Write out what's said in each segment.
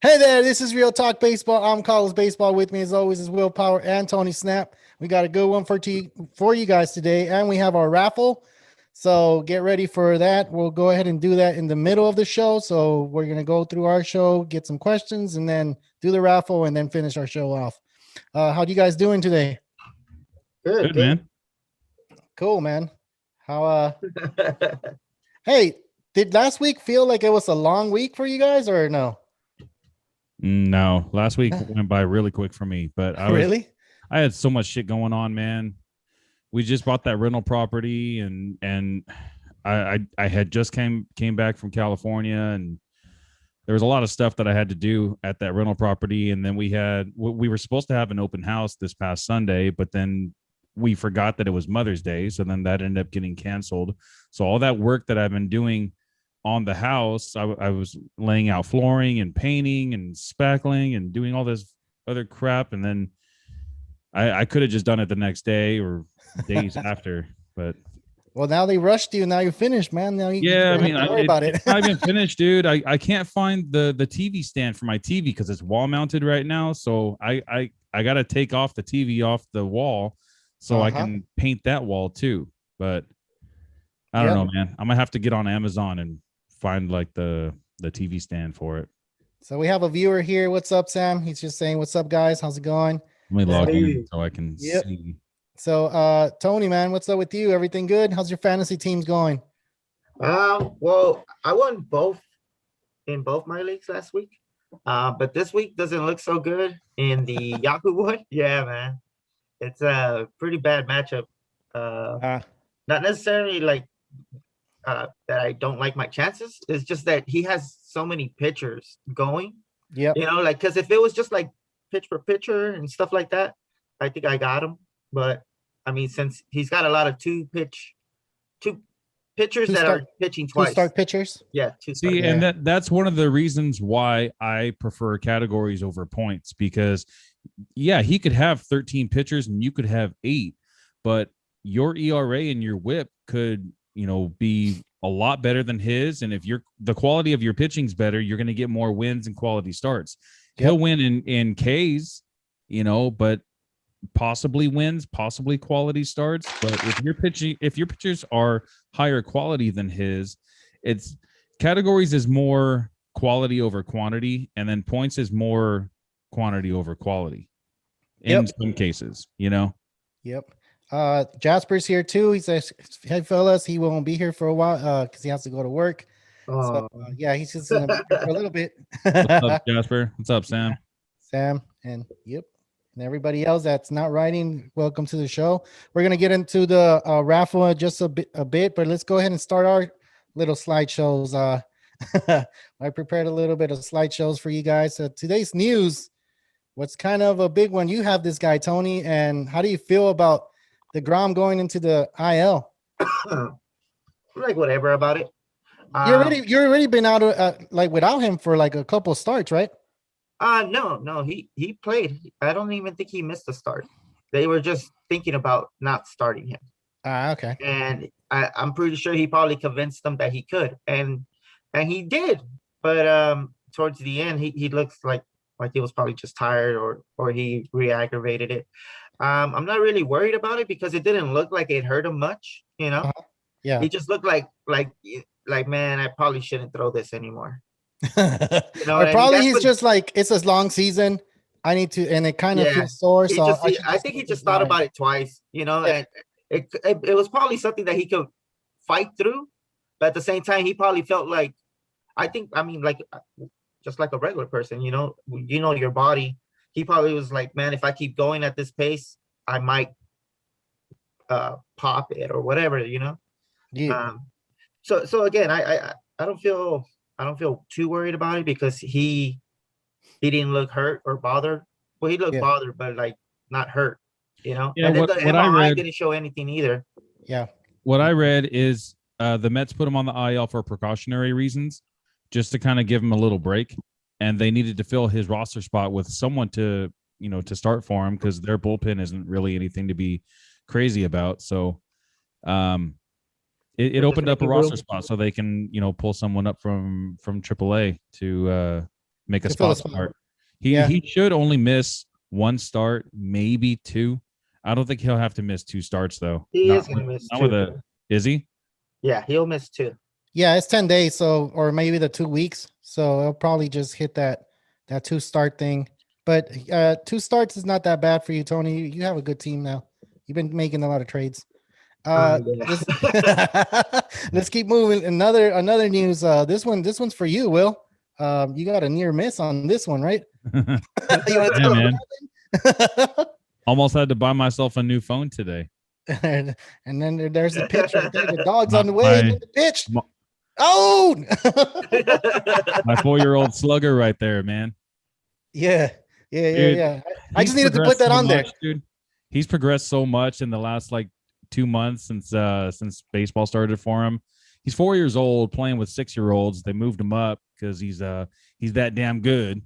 Hey there, this is Real Talk Baseball. I'm Carlos Baseball. With me, as always, is Willpower and Tony Snap. We got a good one for you guys today, and we have our raffle. So get ready for that. We'll go ahead and do that in the middle of the show. So we're gonna go through our show, get some questions, and then do the raffle, and then finish our show off. How you guys doing today? Good, Good, good. man. Cool, man. How Hey, did last week feel like it was a long week for you guys, or no? No, last week went by really quick for me, but Really? I had so much shit going on, man. We just bought that rental property and I had just came back from California, and there was a lot of stuff that I had to do at that rental property. And then we were supposed to have an open house this past Sunday, but then we forgot that it was Mother's Day. So then that ended up getting canceled. So all that work that I've been doing on the house, I was laying out flooring and painting and spackling and doing all this other crap. And then I could have just done it the next day or days after, but Well, now they rushed you. Now you're finished, man. Now you yeah, I don't mean, have to worry about it. it's not even finished, dude. I can't find the TV stand for my TV because it's wall mounted right now. So I got to take off the TV off the wall so I can paint that wall too. But I don't know, man. I'm gonna have to get on Amazon and find like the TV stand for it. So we have a viewer here. What's up, Sam? He's just saying, "What's up, guys? How's it going?" Let me log in Hey. so I can Yep. see. So, Tony, man, what's up with you? Everything good? How's your fantasy teams going? Well, I won both in both my leagues last week. But this week doesn't look so good in the Yahoo one. Yeah, man. It's a pretty bad matchup. Uh, Not necessarily like that I don't like my chances. It's just that he has so many pitchers going. yep. Like because if it was just like pitch per pitcher and stuff like that, I think I got him. But I mean, since he's got a lot of two pitchers Two that start- are pitching Two twice. start pitchers. Yeah, two See, start. and that's one of the reasons why I prefer categories over points, because yeah, he could have 13 pitchers and you could have 8, but your ERA and your whip could, be a lot better than his. And if the quality of your pitching's better, you're going to get more wins and quality starts. Yep. He'll win in Ks, but possibly wins, possibly quality starts. But if your pitchers are higher quality than his, it's categories is more quality over quantity, and then points is more quantity over quality in some cases, Yep. Jasper's here too. He says, "Hey fellas, he won't be here for a while because he has to go to work." So yeah, he's just gonna be here for a little bit. What's up, Jasper? What's up, Sam? Sam, and and everybody else that's not writing, welcome to the show. We're gonna get into the raffle in just a bit, but let's go ahead and start our little slideshows. I prepared a little bit of slideshows for you guys. Today's news, what's kind of a big one. You have this guy, Tony, and how do you feel about the Grom going into the IL? I'm like whatever about it. You're already been out like without him for like a couple of starts, right? No, he played. I don't even think he missed a start. They were just thinking about not starting him. Okay. And I'm pretty sure he probably convinced them that he could, and he did. But towards the end, he looks like he was probably just tired or he re-aggravated it. I'm not really worried about it because it didn't look like it hurt him much. Yeah. He just looked like man, I probably shouldn't throw this anymore. Or probably he's just like, it's a long season. I need to, and it kind of feels sore. So I think he just thought about it twice, and it was probably something that he could fight through. But at the same time, he probably felt like, like just like a regular person, your body. He probably was like, man, if I keep going at this pace, I might pop it or whatever, Yeah. So again, I don't feel too worried about it because he didn't look hurt or bothered. Well, he looked bothered, but like not hurt, Yeah, and then the what I MRI read didn't show anything either. Yeah. What I read is the Mets put him on the IL for precautionary reasons, just to kind of give him a little break, and they needed to fill his roster spot with someone to start for him because their bullpen isn't really anything to be crazy about. So, it opened up a roster spot so they can pull someone up from AAA to make a To fill the spot spot. start. Yeah. He should only miss one start, maybe two. I don't think he'll have to miss two starts though. He is gonna miss not with two. is he? Yeah, he'll miss two. Yeah, it's 10 days, so or maybe the 2 weeks. So it'll probably just hit that 2-start thing. But 2 starts is not that bad for you, Tony. You have a good team now. You've been making a lot of trades. Yeah. Let's keep moving. Another news. This one's for you, Will. You got a near miss on this one, right? You wanna tell man. them? Almost had to buy myself a new phone today. and then there's the pitch right there. The dog's on the way. My- And then the pitch. my- Oh, My 4-year-old slugger right there, man. yeah. Dude, I just He's needed to progressed put that so on there. much, dude. He's progressed so much in the last like 2 months since baseball started for him. He's 4 years old playing with 6-year-olds. They moved him up because he's that damn good.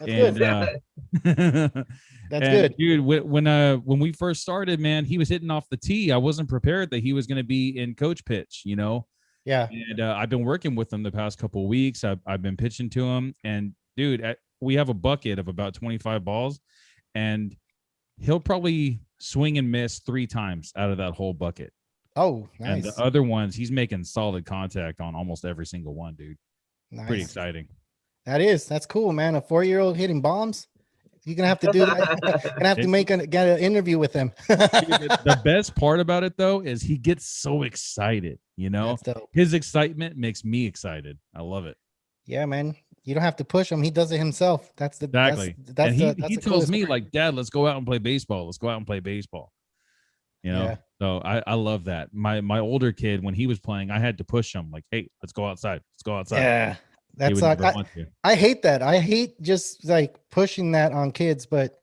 That's good. That's good. Dude. When we first started, man, he was hitting off the tee. I wasn't prepared that he was going to be in coach pitch, you know. Yeah. And I've been working with him the past couple of weeks. I've been pitching to him, and dude, we have a bucket of about 25 balls, and he'll probably swing and miss 3 times out of that whole bucket. Oh, And nice. the other ones, he's making solid contact on almost every single one, dude. Nice. Pretty exciting. That's cool, man. A 4-year-old hitting bombs. You're gonna have to do that. Gonna have to get an interview with him. The best part about it though is he gets so excited, you know. That's dope. His excitement makes me excited. I love it. Yeah, man. You don't have to push him. He does it himself. That's the Exactly. That's And the, he the tells coolest me part. like, Dad, let's go out and play baseball. Let's go out and play baseball. You know, Yeah. so I love that. My older kid, when he was playing, I had to push him like, hey, let's go outside. Let's go outside. Yeah, He that's would never want to. I hate that. I hate just like pushing that on kids, but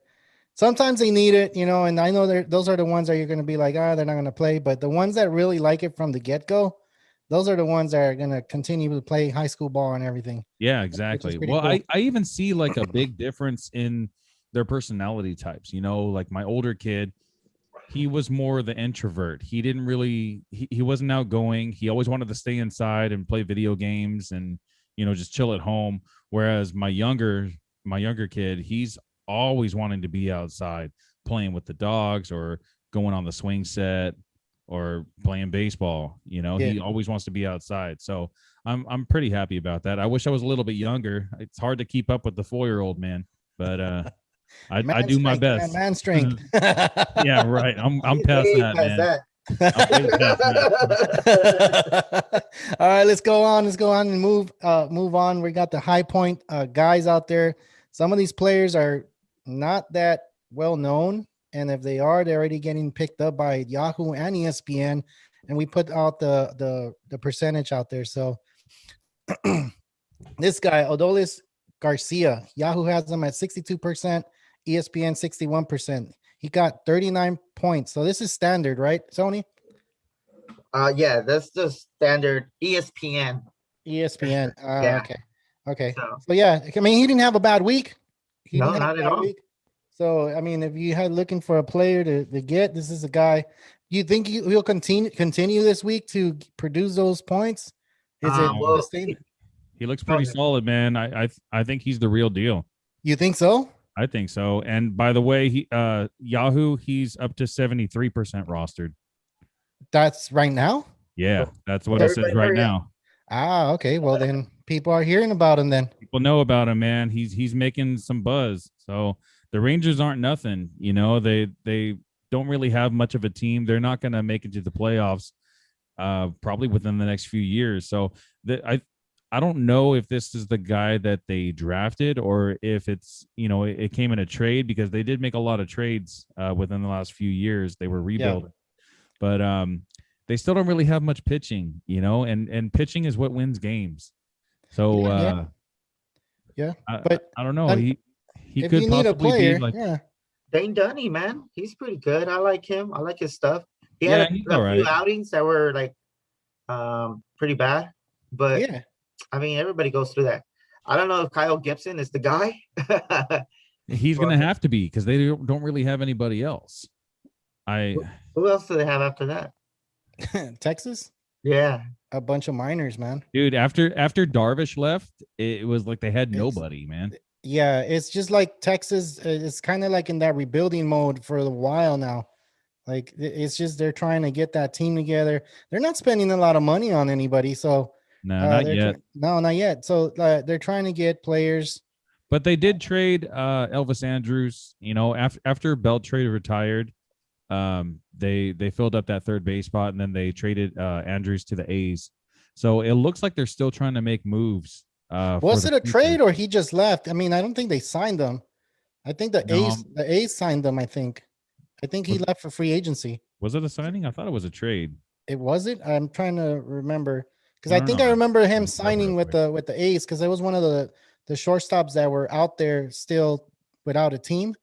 sometimes they need it, you know. And I know those are the ones that you're going to be like, they're not going to play. But the ones that really like it from the get go, those are the ones that are going to continue to play high school ball and everything. Yeah, exactly. pretty Well, cool. I even see like a big difference in their personality types. You know, like my older kid, he was more the introvert. He didn't really, he wasn't outgoing. He always wanted to stay inside and play video games and, you know, just chill at home. Whereas my younger kid, he's always wanting to be outside playing with the dogs or going on the swing set or playing baseball. You know, Yeah. he always wants to be outside. So I'm pretty happy about that. I wish I was a little bit younger. It's hard to keep up with the 4-year-old, man, but I do my best. Man strength. Yeah, right. I'm past Way that, past man. that. I'm way past that. All right, let's go on and move on. We got the high point guys out there. Some of these players are not that well known, and if they are, they're already getting picked up by Yahoo and ESPN, and we put out the percentage out there. So this guy, Odolis Garcia, Yahoo has him at 62%, ESPN 61%. He got 39 points. So this is standard, right, Sony? Yeah, that's the standard ESPN. ESPN. Yeah. Okay. So, So yeah, I mean, he didn't have a bad week. No, Didn't have not a at bad all. week. So I mean, if you had looking for a player to get, this is a guy. You think he'll continue this week to produce those points? Is it well, sustained? He looks pretty solid, man. I think he's the real deal. You think so? I think so. And by the way, he Yahoo, he's up to 73% rostered. That's right now. Yeah, that's what it says right now. Okay. Well, then people are hearing about him. Then People know about him, man. He's making some buzz. So the Rangers aren't nothing. You know, they don't really have much of a team. They're not going to make it to the playoffs probably within the next few years. So I don't know if this is the guy that they drafted or if it's, you know, it came in a trade, because they did make a lot of trades within the last few years. They were rebuilding, but they still don't really have much pitching, you know, and pitching is what wins games. So but I don't know. I'm- He if could you need a possibly player, be like, yeah. Dane Dunny, man, he's pretty good. I like him. I like his stuff. He Yeah, had he's a all right. few outings that were like pretty bad, but Yeah. I mean, everybody goes through that. I don't know if Kyle Gibson is the guy. he's going to have to be, because they don't really have anybody else. Who else do they have after that? Texas. Yeah, a bunch of minors, man. Dude, after Darvish left, it was like they had It's- nobody, man. Yeah, it's just like Texas. It's kind of like in that rebuilding mode for a while now. Like it's just they're trying to get that team together. They're not spending a lot of money on anybody, so No, not they're yet. no, not yet. So they're trying to get players. But they did trade Elvis Andrews. You know, after Beltre retired, they filled up that third base spot, and then they traded Andrews to the A's. So it looks like they're still trying to make moves. Was it a trade or he just left? I mean, I don't think they signed them. I think the A's signed them. I think he left for free agency. Was it a signing? I thought it was a trade. It was it. I'm trying to remember because I I don't think know. I remember him Look it up signing real with the A's because it was one of the shortstops that were out there still without a team,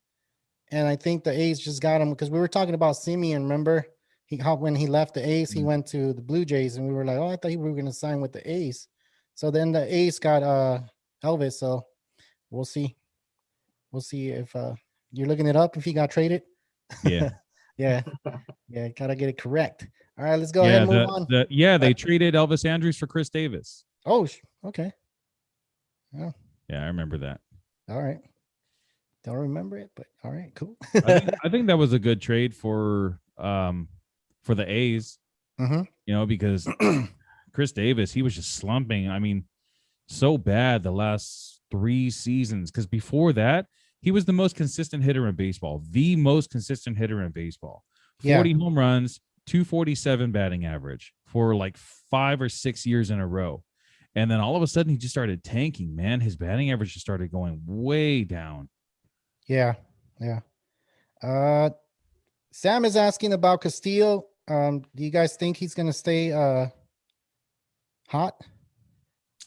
and I think the A's just got him because we were talking about Simeon. Remember when he left the A's, he went to the Blue Jays, and we were like, oh, I thought we were going to sign with the A's. So then the A's got Elvis. So we'll see. We'll see if you're looking it up if he got traded. Yeah. Yeah. Gotta get it correct. All right, let's go ahead and move on. They traded Elvis Andrews for Chris Davis. Oh, okay. Yeah, I remember that. All right. Don't remember it, but all right, cool. I think that was a good trade for the A's. Mm-hmm. You know, because Chris Davis, he was just slumping. I mean, so bad the last 3 seasons. Because before that, he was the most consistent hitter in baseball. The most consistent hitter in baseball. 40 home runs, 247 batting average for like 5 or 6 years in a row. And then all of a sudden he just started tanking, man. His batting average just started going way down. Yeah. Sam is asking about Castillo. Do you guys think he's gonna stay hot?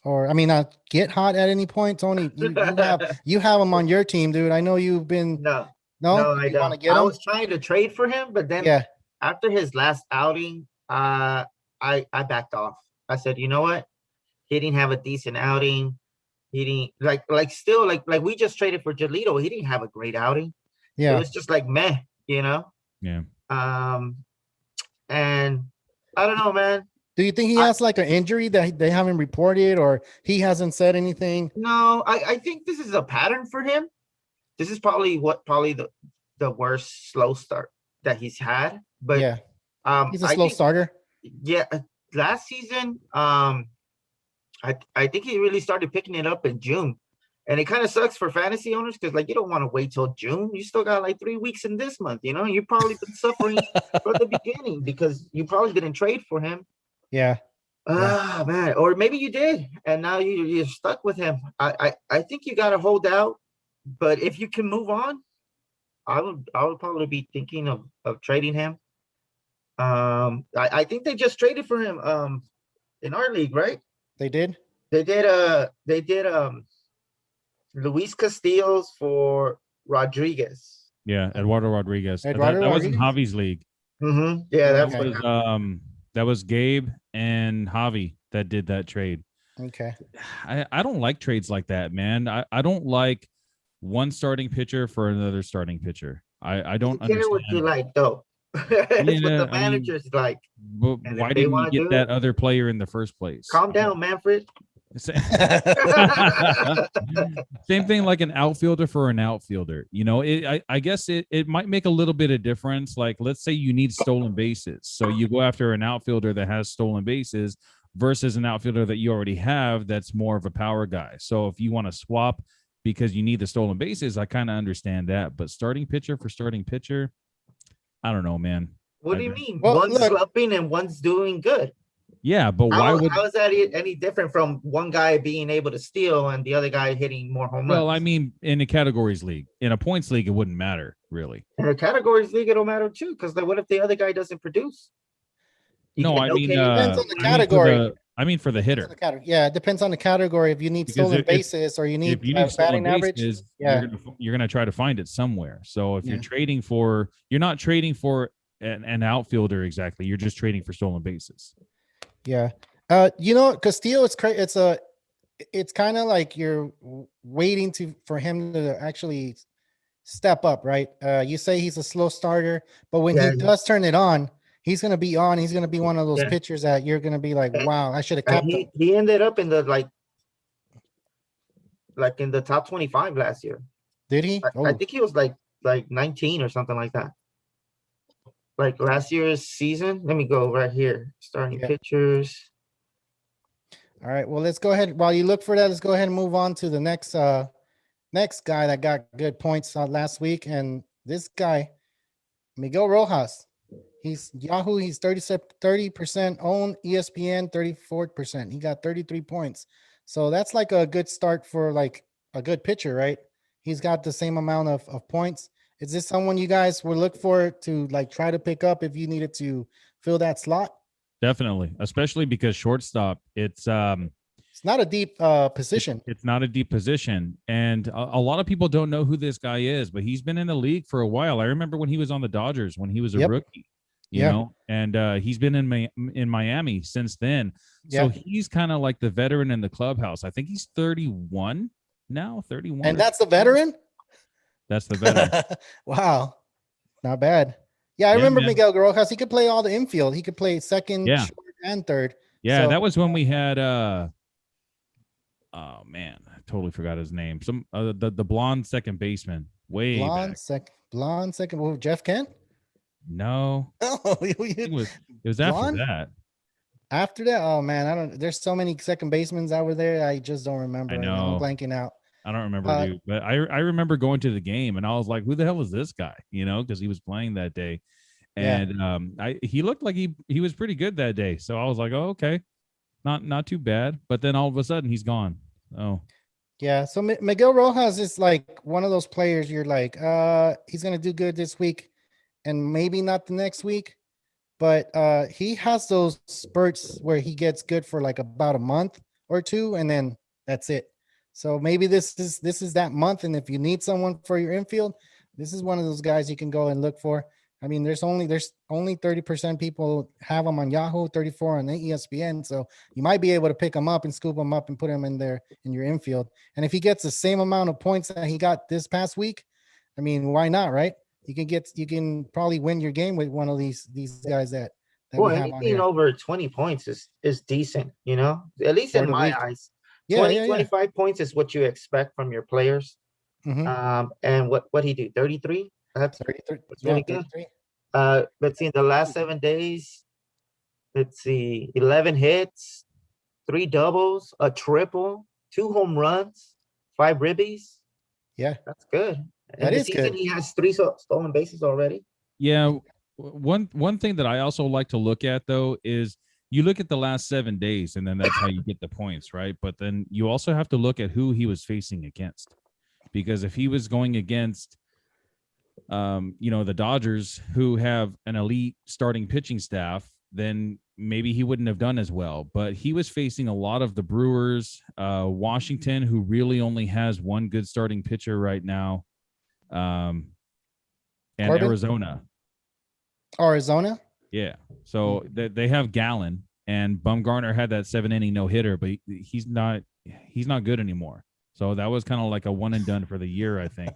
Or I mean, get hot at any point, Tony? You have him on your team, dude. I know you've been No, I don't. want to get him. I was trying to trade for him, but then after his last outing, I backed off. I said, you know what? He didn't have a decent outing. He didn't like we just traded for Giolito. He didn't have a great outing. Yeah, it was just like meh, you know. Yeah. And I don't know, man. Do you think he has like an injury that they haven't reported, or he hasn't said anything? No, I think this is a pattern for him. This is probably the worst slow start that he's had. But yeah, he's a slow starter. Yeah, last season, I think he really started picking it up in June, and it kind of sucks for fantasy owners because like you don't want to wait till June. You still got like 3 weeks in this month. You know, you've probably been suffering from the beginning because you probably didn't trade for him. Yeah. Man, or maybe you did, and now you're stuck with him. I think you got to hold out, but if you can move on, I would probably be thinking of trading him. I think they just traded for him in our league, right? They did Luis Castillo's for Rodriguez. Yeah, Eduardo Rodriguez. Eduardo that was in Rodriguez? Javi's league. Mm-hmm. Yeah, that's That was that was Gabe and Javi that did that trade. Okay. I don't like trades like that, man. I don't like one starting pitcher for another starting pitcher. I don't understand what you like though. It's what the managers like. But why didn't you get that other player in the first place? Calm down, Manfred. Same thing like an outfielder for an outfielder. You know, I guess it might make a little bit of difference. Like, let's say you need stolen bases. So you go after an outfielder that has stolen bases versus an outfielder that you already have that's more of a power guy. So if you want to swap because you need the stolen bases, I kind of understand that. But starting pitcher for starting pitcher, I don't know, man. What do you mean? Well, one's slumping and one's doing good. Yeah, but how is that any different from one guy being able to steal and the other guy hitting more home runs? Well, I mean, in a categories league, in a points league, it wouldn't matter really. In a categories league, it'll matter too. Because what if the other guy doesn't produce? No, I mean, depends on the category. I mean, for the hitter. Yeah, it depends on the category. If you need stolen bases or you need batting average, you're gonna try to find it somewhere. So if you're trading for, you're not trading for an outfielder exactly. You're just trading for stolen bases. Yeah. You know, Castillo, it's kind of like you're waiting for him to actually step up, right? You say he's a slow starter, but when he does turn it on, he's gonna be on. He's gonna be one of those Yeah. pitchers that you're gonna be like, And- wow, I should have And kept him. he ended up in the like in the top 25 last year. Did he? I think he was like 19 or something like that. Like last year's season. Let me go right here. Starting Yeah. pitchers. All right. Well, let's go ahead. While you look for that, let's go ahead and move on to the next guy that got good points last week. And this guy, Miguel Rojas. He's Yahoo. He's 30% owned, ESPN 34%. He got 33 points. So that's like a good start for like a good pitcher, right? He's got the same amount of points. Is this someone you guys would look for to like try to pick up if you needed to fill that slot? Definitely, especially because shortstop, it's not a deep position. It's not a deep position, and a lot of people don't know who this guy is, but he's been in the league for a while. I remember when he was on the Dodgers when he was a rookie, you know, and he's been in Miami since then. So he's kind of like the veteran in the clubhouse. I think he's 31 now, 31. And that's the veteran? That's the veteran. Wow. Not bad. Yeah, I remember Miguel Rojas. He could play all the infield. He could play second, short, and third. Yeah, so, that was when we had oh man, I totally forgot his name. Some the blonde second baseman. Blonde second. Oh, Jeff Kent? No. Oh, it was after that. After that, oh man, there's so many second basemen over there. I just don't remember. I know. I'm blanking out. I don't remember, dude, but I remember going to the game and I was like, who the hell is this guy? You know, because he was playing that day. And he looked like he was pretty good that day. So I was like, oh, okay. Not too bad. But then all of a sudden he's gone. Oh. Yeah. So Miguel Rojas is like one of those players you're like, he's gonna do good this week and maybe not the next week. But he has those spurts where he gets good for like about a month or two, and then that's it. So maybe this is that month, and if you need someone for your infield, this is one of those guys you can go and look for. I mean, there's only 30% people have him on Yahoo, 34 on the ESPN. So you might be able to pick him up and scoop him up and put him in there in your infield. And if he gets the same amount of points that he got this past week, I mean, why not, right? You can probably win your game with one of these guys that well, we have on anything here. over 20 points is decent, you know, at least in my eyes. 25 points is what you expect from your players. Mm-hmm. And what he do? 33? That's 33. That's really good. 33. Let's see, in the last 7 days, let's see, 11 hits, 3 doubles, a triple, 2 home runs, 5 ribbies. Yeah, that's good. That is good. He has 3 stolen bases already. Yeah. One thing that I also like to look at though is you look at the last 7 days and then that's how you get the points, right? But then you also have to look at who he was facing against, because if he was going against, the Dodgers, who have an elite starting pitching staff, then maybe he wouldn't have done as well. But he was facing a lot of the Brewers, Washington, who really only has one good starting pitcher right now, and Corbin? Arizona. Yeah. So they have Gallen, and Bumgarner had that 7-inning no-hitter, but he's not good anymore. So that was kind of like a one and done for the year, I think.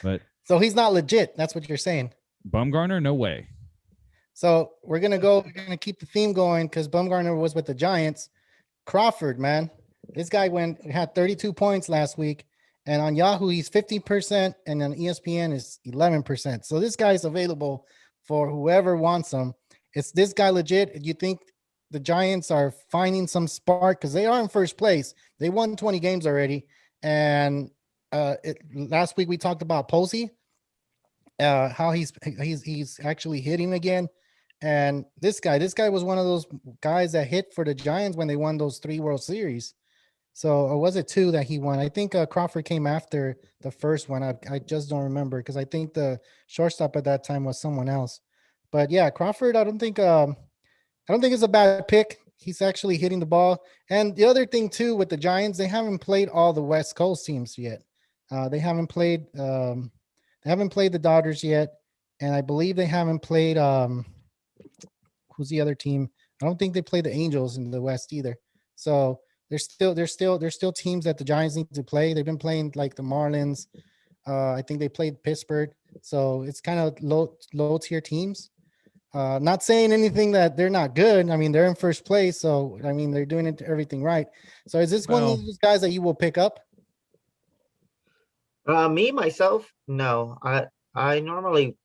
But so he's not legit. That's what you're saying. Bumgarner, no way. So we're gonna keep the theme going because Bumgarner was with the Giants. Crawford, man, this guy had 32 points last week, and on Yahoo he's 50%, and on ESPN is 11%. So this guy's available for whoever wants him. Is this guy legit? Do you think the Giants are finding some spark because they are in first place? They won 20 games already, and last week we talked about Posey, how he's actually hitting again. And this guy was one of those guys that hit for the Giants when they won those 3 World Series. So, or was it 2 that he won? I think Crawford came after the first one. I just don't remember because I think the shortstop at that time was someone else. But yeah, Crawford, I don't think it's a bad pick. He's actually hitting the ball. And the other thing too with the Giants, they haven't played all the West Coast teams yet. They haven't played the Dodgers yet, and I believe they haven't played who's the other team? I don't think they play the Angels in the West either. So there's still teams that the Giants need to play. They've been playing like the Marlins. I think they played Pittsburgh. So it's kind of low tier teams. Not saying anything that they're not good. I mean, they're in first place, so I mean they're doing everything right. So is this one of Well- those guys that you will pick up? Me myself, no. I normally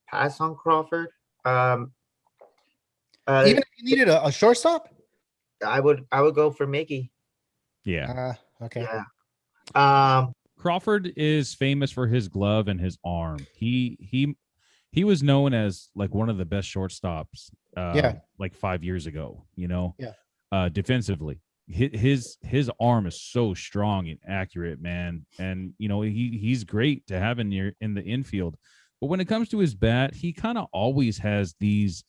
pass on Crawford. Even if you needed a shortstop? I would go for Mickey. Yeah. Okay. Yeah. Crawford is famous for his glove and his arm. He was known as like one of the best shortstops like 5 years ago, defensively. His arm is so strong and accurate, man. And he's great to have in the infield. But when it comes to his bat, he kind of always has these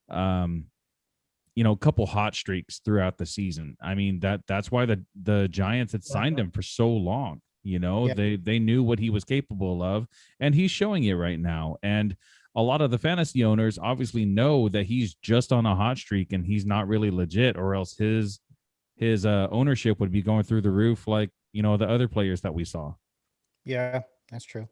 couple hot streaks throughout the season. I mean, that's why the Giants had signed him for so long. They knew what he was capable of, and he's showing it right now. And a lot of the fantasy owners obviously know that he's just on a hot streak and he's not really legit, or else his ownership would be going through the roof like the other players that we saw. Yeah, that's true.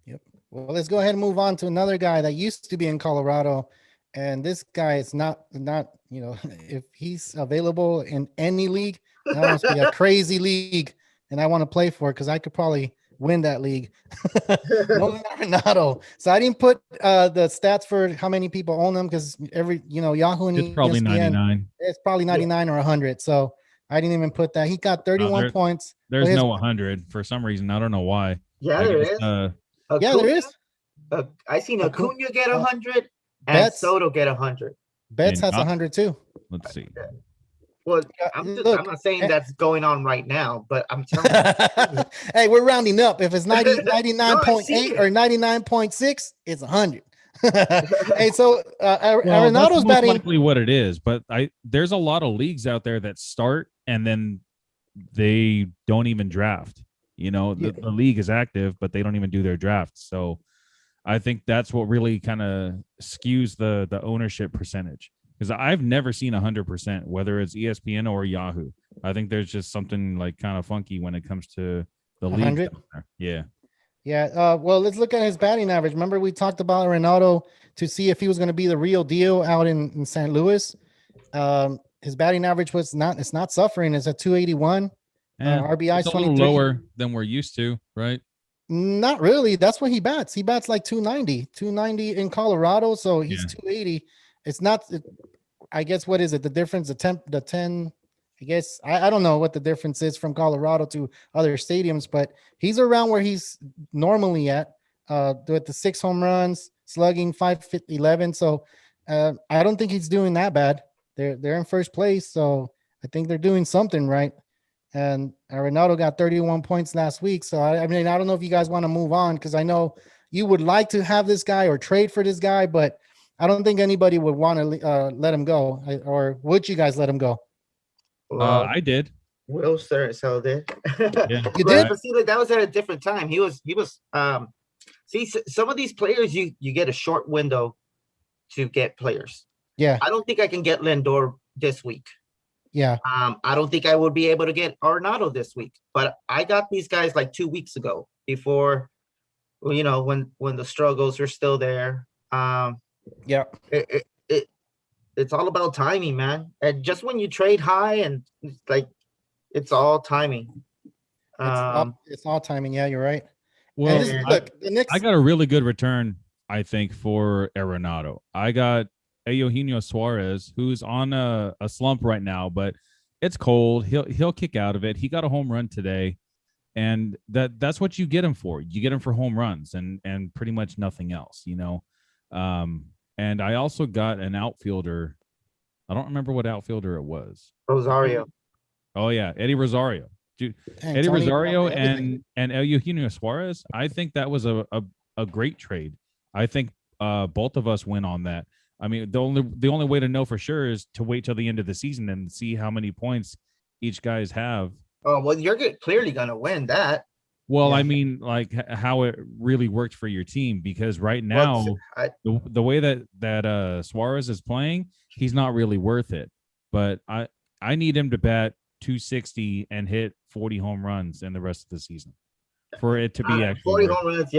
Yep. Well, let's go ahead and move on to another guy that used to be in Colorado. And this guy is not, if he's available in any league, that must be a crazy league. And I want to play for it because I could probably win that league. Nolan Arenado. So I didn't put the stats for how many people own them because Yahoo and it's probably ESPN, 99. It's probably 99 or 100. So I didn't even put that. He got 31 points. There's no 100 for some reason. I don't know why. Yeah, there is. There is. I seen Acuna get 100 and Betts. Soto get 100. Betts has 100 too. Let's see. Well, I'm not saying that's going on right now, but I'm telling you. Hey, we're rounding up. If it's 99.8 No, or 99.6, it's 100. Hey, so Arenado's Arenado's batting. Likely what it is, but there's a lot of leagues out there that start and then they don't even draft. The league is active, but they don't even do their drafts. So I think that's what really kind of skews the ownership percentage, because I've never seen 100%, whether it's ESPN or Yahoo. I think there's just something like kind of funky when it comes to the league. 100? Yeah. Yeah. Well, let's look at his batting average. Remember, we talked about Arenado to see if he was going to be the real deal out in St. Louis. His batting average it's not suffering. It's at 281. RBI it's a little lower than we're used to, right? Not really. That's what he bats. He bats like 290 in Colorado. So he's 280. It's not, I guess, what is it? The difference, the 10, I guess, I don't know what the difference is from Colorado to other stadiums, but he's around where he's normally at, with the 6 home runs, slugging 511. So I don't think he's doing that bad. They're in first place. So I think they're doing something right. And Arenado got 31 points last week. So, I mean, I don't know if you guys want to move on, because I know you would like to have this guy or trade for this guy, but I don't think anybody would want to let him go. Or would you guys let him go? I did. Will so did. Yeah. You did? But see, like, that was at a different time. He was see, some of these players, you get a short window to get players. Yeah. I don't think I can get Lindor this week. Yeah. I don't think I would be able to get Arenado this week, but I got these guys like 2 weeks ago before, when the struggles are still there. Yeah. It's all about timing, man. And just when you trade high, and it's all timing. It's all timing. Yeah, you're right. Well, I got a really good return, I think, for Arenado. I got Eugenio Suarez, who's on a slump right now, but it's cold. He'll kick out of it. He got a home run today, and that's what you get him for. You get him for home runs and pretty much nothing else, And I also got an outfielder. I don't remember what outfielder it was. Rosario. Oh yeah, Eddie Rosario. Dude, Eddie Rosario and Eugenio Suarez. I think that was a great trade. I think both of us win on that. I mean, the only way to know for sure is to wait till the end of the season and see how many points each guys have. Oh, well, you're clearly going to win that. Well, yeah. I mean, like how it really worked for your team, because right now, the way that Suarez is playing, he's not really worth it. But I need him to bat 260 and hit 40 home runs in the rest of the season for it to be actually 40 home runs.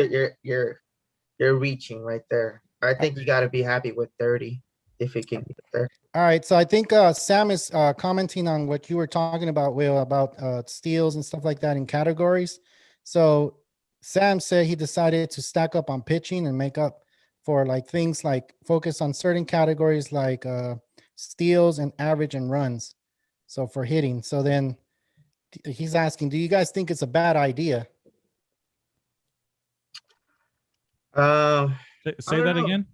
You're reaching right there. I think you got to be happy with 30 if it can get there. All right, so I think Sam is commenting on what you were talking about, Will, about steals and stuff like that in categories. So Sam said he decided to stack up on pitching and make up for like things like focus on certain categories like steals and average and runs. So for hitting, so then he's asking, do you guys think it's a bad idea? Say that again.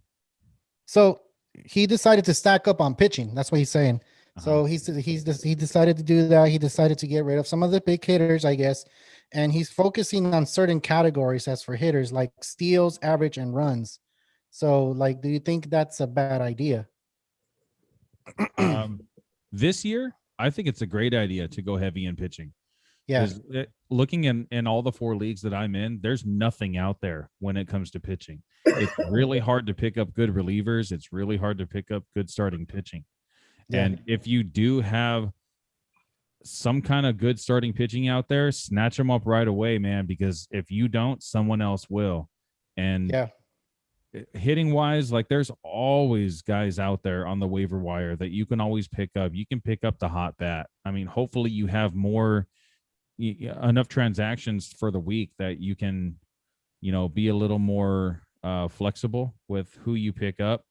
So he decided to stack up on pitching. That's what he's saying. So he decided to do that. He decided to get rid of some of the big hitters, I guess, and he's focusing on certain categories as for hitters like steals, average, and runs. So, like, do you think that's a bad idea? This year, I think it's a great idea to go heavy in pitching. Yeah. Looking in all the 4 leagues that I'm in, there's nothing out there when it comes to pitching. It's really hard to pick up good relievers. It's really hard to pick up good starting pitching. Yeah. And if you do have some kind of good starting pitching out there, snatch them up right away, man, because if you don't, someone else will. And hitting wise, like there's always guys out there on the waiver wire that you can always pick up. You can pick up the hot bat. I mean, hopefully you have enough transactions for the week that you can, be a little more flexible with who you pick up.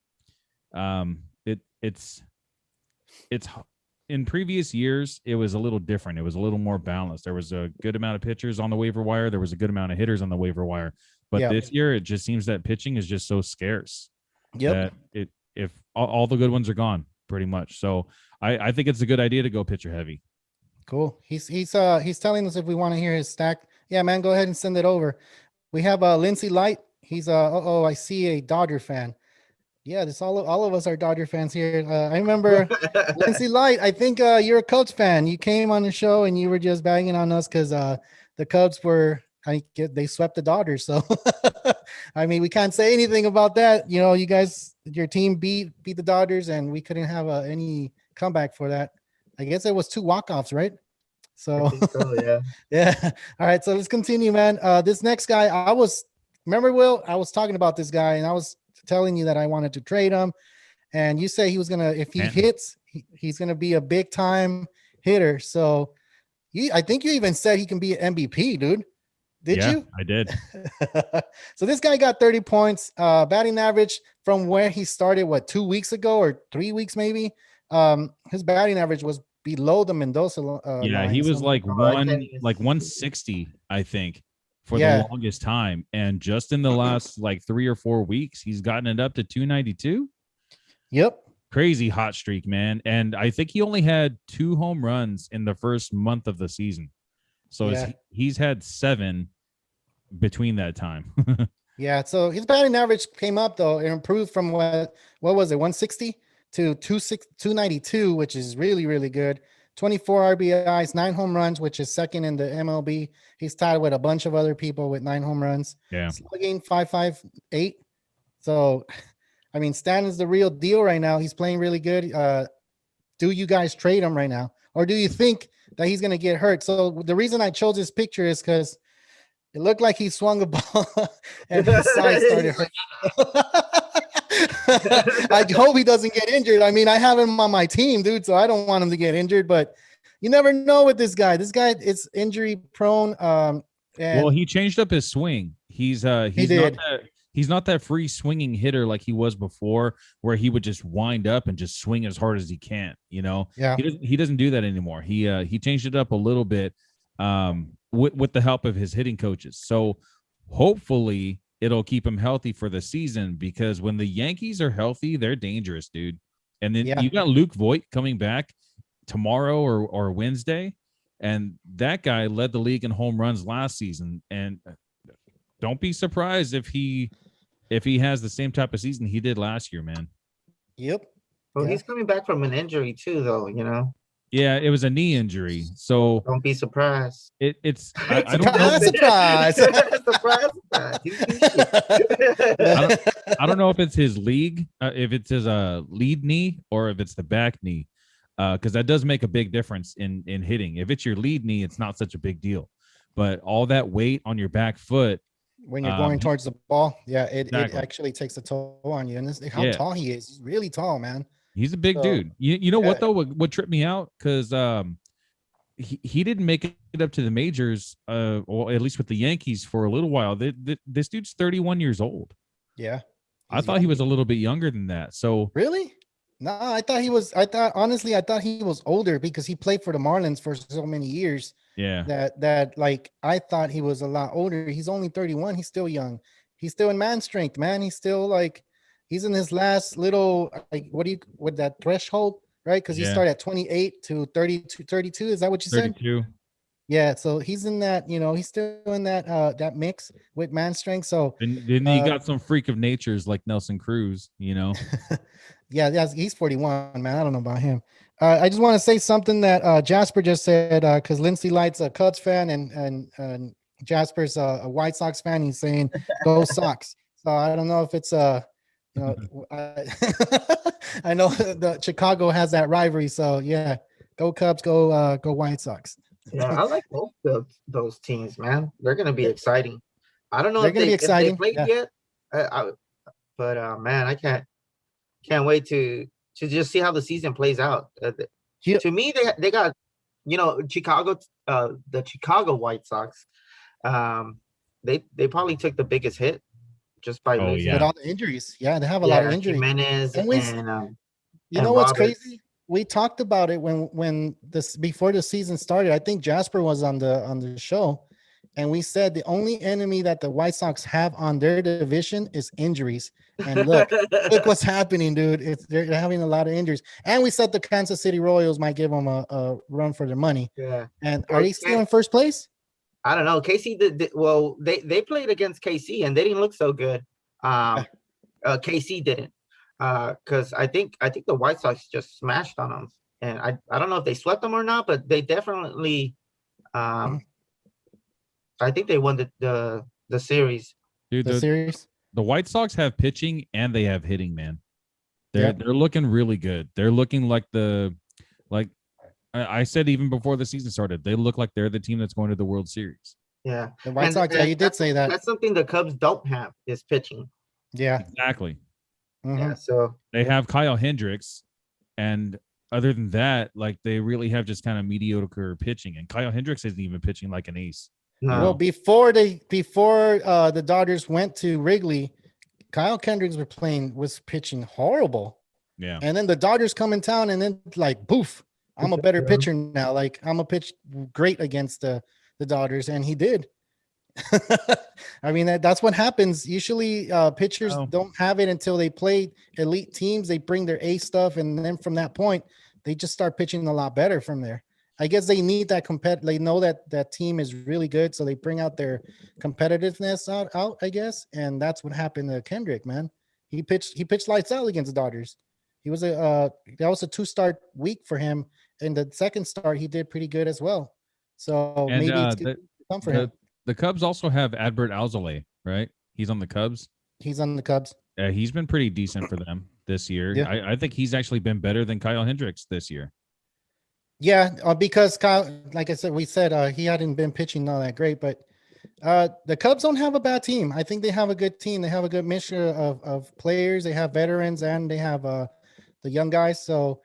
It's in previous years, it was a little different. It was a little more balanced. There was a good amount of pitchers on the waiver wire. There was a good amount of hitters on the waiver wire. But this year, it just seems that pitching is just so scarce. Yep. That if all the good ones are gone, pretty much. So I think it's a good idea to go pitcher heavy. Cool. He's telling us if we want to hear his stack. Yeah, man, go ahead and send it over. We have Lindsay Light. He's I see a Dodger fan. Yeah, this all of us are Dodger fans here. I remember Lindsay Light. I think you're a Cubs fan. You came on the show and you were just banging on us because the Cubs they swept the Dodgers. So I mean, we can't say anything about that. You guys, your team beat the Dodgers, and we couldn't have any comeback for that. I guess it was 2 walk-offs, right? So yeah. Yeah. All right. So let's continue, man. This next guy, remember, Will, I was talking about this guy and I was telling you that I wanted to trade him. And you say he was going to, if he hits, he's going to be a big time hitter. So I think you even said he can be an MVP, dude. Did you? I did. So this guy got 30 points, batting average from where he started, 2 weeks ago or 3 weeks, maybe. His batting average was below the Mendoza. He was like 160, I think, for the longest time. And just in the last 3 or 4 weeks, he's gotten it up to 292. Yep. Crazy hot streak, man. And I think he only had 2 home runs in the first month of the season. So he's had 7 between that time. Yeah. So his batting average came up, though. It improved from what was it, 160 to 292, which is really, really good. 24 RBIs, 9 home runs, which is second in the MLB. He's tied with a bunch of other people with 9 home runs. Yeah. Slugging 558. So, I mean, Stanton's the real deal right now. He's playing really good. Do you guys trade him right now? Or do you think that he's going to get hurt? So the reason I chose this picture is because it looked like he swung a ball and his side started hurting. I hope he doesn't get injured. I mean, I have him on my team, dude, so I don't want him to get injured, but you never know with this guy. This guy is injury prone. Well, he changed up his swing. He's not that free swinging hitter like he was before, where he would just wind up and just swing as hard as he can. Yeah. He doesn't do that anymore. He changed it up a little bit with the help of his hitting coaches. So hopefully it'll keep him healthy for the season, because when the Yankees are healthy, they're dangerous, dude. And then you got Luke Voit coming back tomorrow or Wednesday, and that guy led the league in home runs last season. And don't be surprised if he has the same type of season he did last year, man. Yep. Well, he's coming back from an injury too, though. Yeah, it was a knee injury. So don't be surprised. It's I don't know. Surprise. Surprise. I don't know if it's his lead knee or if it's the back knee, because that does make a big difference in hitting. If it's your lead knee, it's not such a big deal, but all that weight on your back foot, When you're going towards the ball, yeah, it Exactly. actually takes a toll on you. And how Yeah. tall he is. He's really tall, man. He's a big So, dude. You know yeah. what though? What tripped me out? Because he didn't make it up to the majors, or at least with the Yankees for a little while. This dude's 31 years old. Yeah. I thought he was a little bit younger than that. So really? No, I thought he was. Honestly, I thought he was older because he played for the Marlins for so many years. yeah, That like I thought he was a lot older. He's only 31. He's still young. He's still in man strength, man. He's still like he's in his last little like what that threshold, right? Because he Yeah. started at 28 to 32, 32. Is that what you said? 32. Yeah, so he's in that, he's still in that mix with man strength. So And then you got some freak of natures like Nelson Cruz, yeah, he's 41, man. I don't know about him. I just want to say something that Jasper just said, because Lindsay Light's a Cubs fan and Jasper's a White Sox fan. He's saying go Sox. So I don't know if it's I know the Chicago has that rivalry. So yeah, go Cubs, go White Sox. Yeah, I like both of those teams, man. They're gonna be exciting. I don't know They're if gonna be they exciting. played yet, but man, I can't wait to just see how the season plays out. To me, they got Chicago, the Chicago White Sox. They probably took the biggest hit just by losing. With all the injuries. Yeah, they have a lot of injuries. Jimenez and you know what's Roberts. crazy? We talked about it when this before the season started. I think Jasper was on the show, and we said the only enemy that the White Sox have on their division is injuries. And look what's happening, dude. They're having a lot of injuries. And we said the Kansas City Royals might give them a run for their money. Yeah. And are they still in first place? I don't know. KC did well. They played against KC and they didn't look so good. KC didn't. Because I think the White Sox just smashed on them, and I don't know if they swept them or not, but they definitely, I think they won the series. Dude, the series. The White Sox have pitching and they have hitting, man. They're looking really good. They're looking like I said even before the season started, they look like they're the team that's going to the World Series. Yeah, the White Sox. Yeah, you did say that. That's something the Cubs don't have is pitching. Yeah, exactly. Mm-hmm. Yeah, so they have Kyle Hendricks, and other than that, like they really have just kind of mediocre pitching. And Kyle Hendricks isn't even pitching like an ace. No. Well, before the Dodgers went to Wrigley, Kyle Hendricks was pitching horrible. Yeah, and then the Dodgers come in town, and then like poof, I'm a better pitcher now. Like I'm a pitch great against the Dodgers, and he did. I mean that's what happens. Usually pitchers don't have it until they play elite teams. They bring their A stuff, and then from that point, they just start pitching a lot better from there. I guess they need that They know that team is really good, so they bring out their competitiveness out. I guess, and that's what happened to Kendrick. Man, he pitched lights out against the Dodgers. He was that was a 2-start week for him. In the second start, he did pretty good as well. So maybe it's good to come for him. The Cubs also have Adbert Alzolay, right? He's on the Cubs. He's on the Cubs. He's been pretty decent for them this year. Yeah. I think he's actually been better than Kyle Hendricks this year. Yeah, because Kyle, like I said, we said he hadn't been pitching all that great, but the Cubs don't have a bad team. I think they have a good team. They have a good mixture of players. They have veterans and they have the young guys. So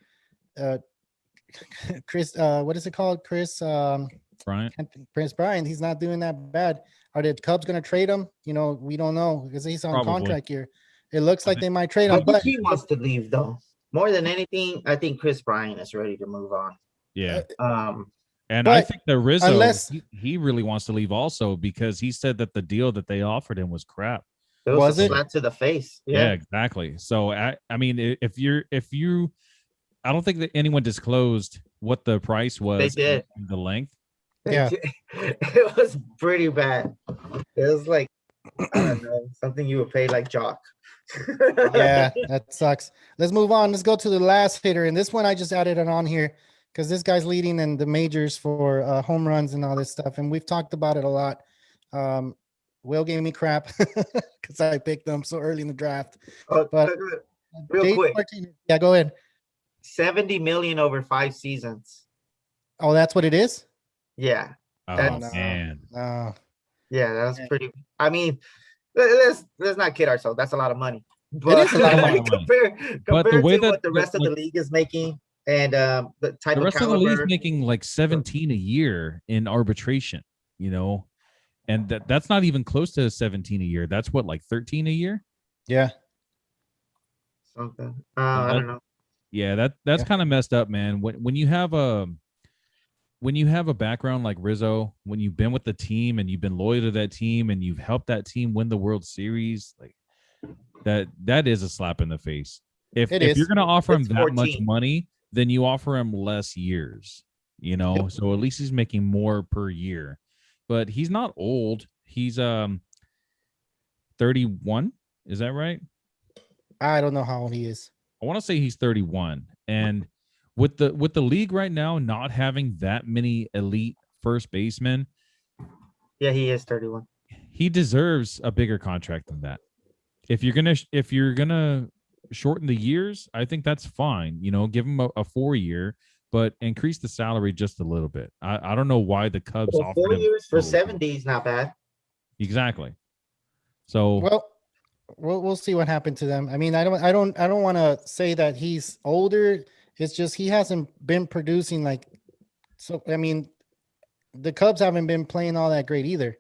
Chris, what is it called? Chris Bryant. He's not doing that bad. Are the Cubs going to trade him? We don't know because he's on contract here. It looks like they might trade him. But he wants to leave though. More than anything, I think Chris Bryant is ready to move on. Yeah. And I think that Rizzo, he really wants to leave also because he said that the deal that they offered him was crap. It was a slap to the face. Yeah, exactly. So I mean, if you, I don't think that anyone disclosed what the price was. They did. The length. Yeah, it was pretty bad. It was like I don't know, something you would pay like Jock. Yeah, that sucks. Let's move on. Let's go to the last hitter, and this one I just added it on here because this guy's leading in the majors for home runs and all this stuff, and we've talked about it a lot. Will gave me crap because I picked them so early in the draft. But real quick, Martinez, yeah, go ahead. 70 million over 5 seasons. Oh, that's what it is? Yeah. Oh, man. No. Yeah, that's Yeah. pretty. I mean, let's not kid ourselves. That's a lot of money. It is a lot of money. But the compared way to that what the rest of the league is making, and the type the of rest of the league's caliber. making like 17 a year in arbitration, you know, and that's not even close to 17 a year. That's what, like 13 a year. Yeah. Something. So I don't know. Yeah, that's Yeah. kind of messed up, man. When you have a background like Rizzo, when you've been with the team and you've been loyal to that team and you've helped that team win the World Series, like that is a slap in the face. If It you're is. gonna offer him It's that much 14. money, then you offer him less years, you know. Yep. So at least he's making more per year. But he's not old. He's 31. Is that right? I don't know how old he is. I want to say he's 31. And with the league right now not having that many elite first basemen, Yeah, he is 31. he deserves a bigger contract than that. If you're gonna shorten the years, I think that's fine. You know, give him a 4-year, but increase the salary just a little bit. I don't know why the Cubs Well, offered 4 him years for so- 70 is not bad. Exactly. So Well, we'll see what happened to them. I mean, I don't want to say that he's older. It's just he hasn't been producing like. So I mean, the Cubs haven't been playing all that great either.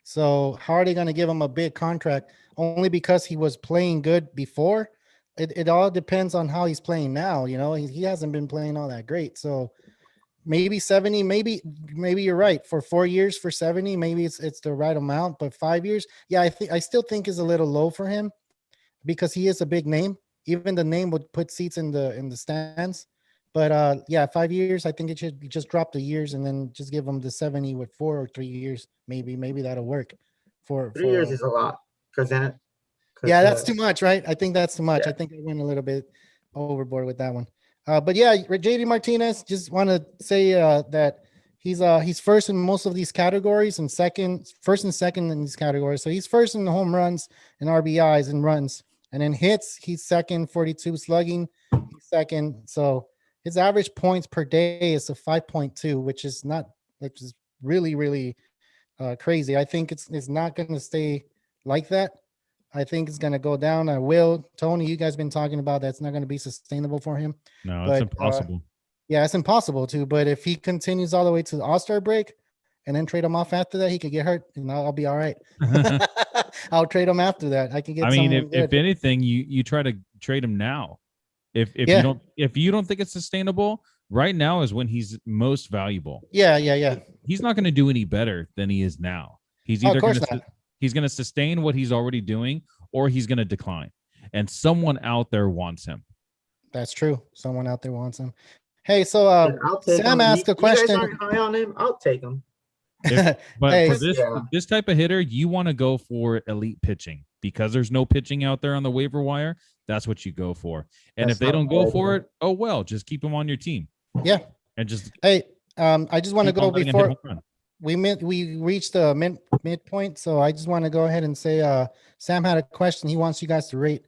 So how are they going to give him a big contract only because he was playing good before? It all depends on how he's playing now. You know, he hasn't been playing all that great. So maybe 70, maybe you're right. For 4 years, for 70, maybe it's the right amount. But 5 years, yeah, I still think is a little low for him because he is a big name. Even the name would put seats in the stands. But yeah, 5 years, I think it should just drop the years and then just give him the 70 with 4 or 3 years. Maybe that'll work. 3 years is a lot because then it. Yeah, that's too much, right? I think that's too much. Yeah. I think I went a little bit overboard with that one. But yeah, JD Martinez, just want to say that he's first in most of these categories and first and second in these categories. So he's first in the home runs and RBIs and runs, and then hits he's second, 42 slugging, he's second. So his average points per day is a 5.2, which is really, really crazy. I think it's not going to stay like that. I think it's going to go down. Tony, you guys been talking about that's not going to be sustainable for him. no, But, it's impossible. Yeah, it's impossible to. But if he continues all the way to the All-Star break and then trade him off after that, he could get hurt, and I'll be all right. I'll trade him after that. I can get. I mean, someone if good. anything, you try to trade him now. If Yeah. you don't think it's sustainable, right now is when he's most valuable. Yeah. He's not going to do any better than he is now. He's Oh, either of course not. he's going to sustain what he's already doing, or he's going to decline. And someone out there wants him. That's true. Someone out there wants him. Hey, so I'll take Sam him. asked a You question. guys aren't high on him. I'll take him. But Hey, for Yeah. this type of hitter, you want to go for elite pitching because there's no pitching out there on the waiver wire. That's what you go for. And That's if they not don't go bad. for it, oh well, just keep them on your team. Yeah. And just Hey, I just want to keep go on letting him hit before home run. we reached the midpoint, so I just want to go ahead and say Sam had a question he wants you guys to rate.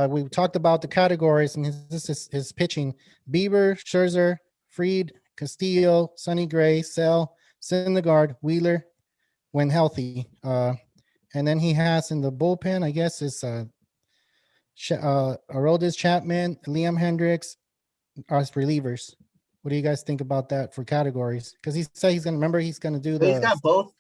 We talked about the categories, and his pitching: Bieber, Scherzer, Fried, Castillo, Sonny Gray, Sale, Syndergaard, Wheeler when healthy. And then he has in the bullpen, I guess, is Aroldis Chapman, Liam Hendricks as relievers. What do you guys think about that for categories? Because he said he's gonna do So he's the. got both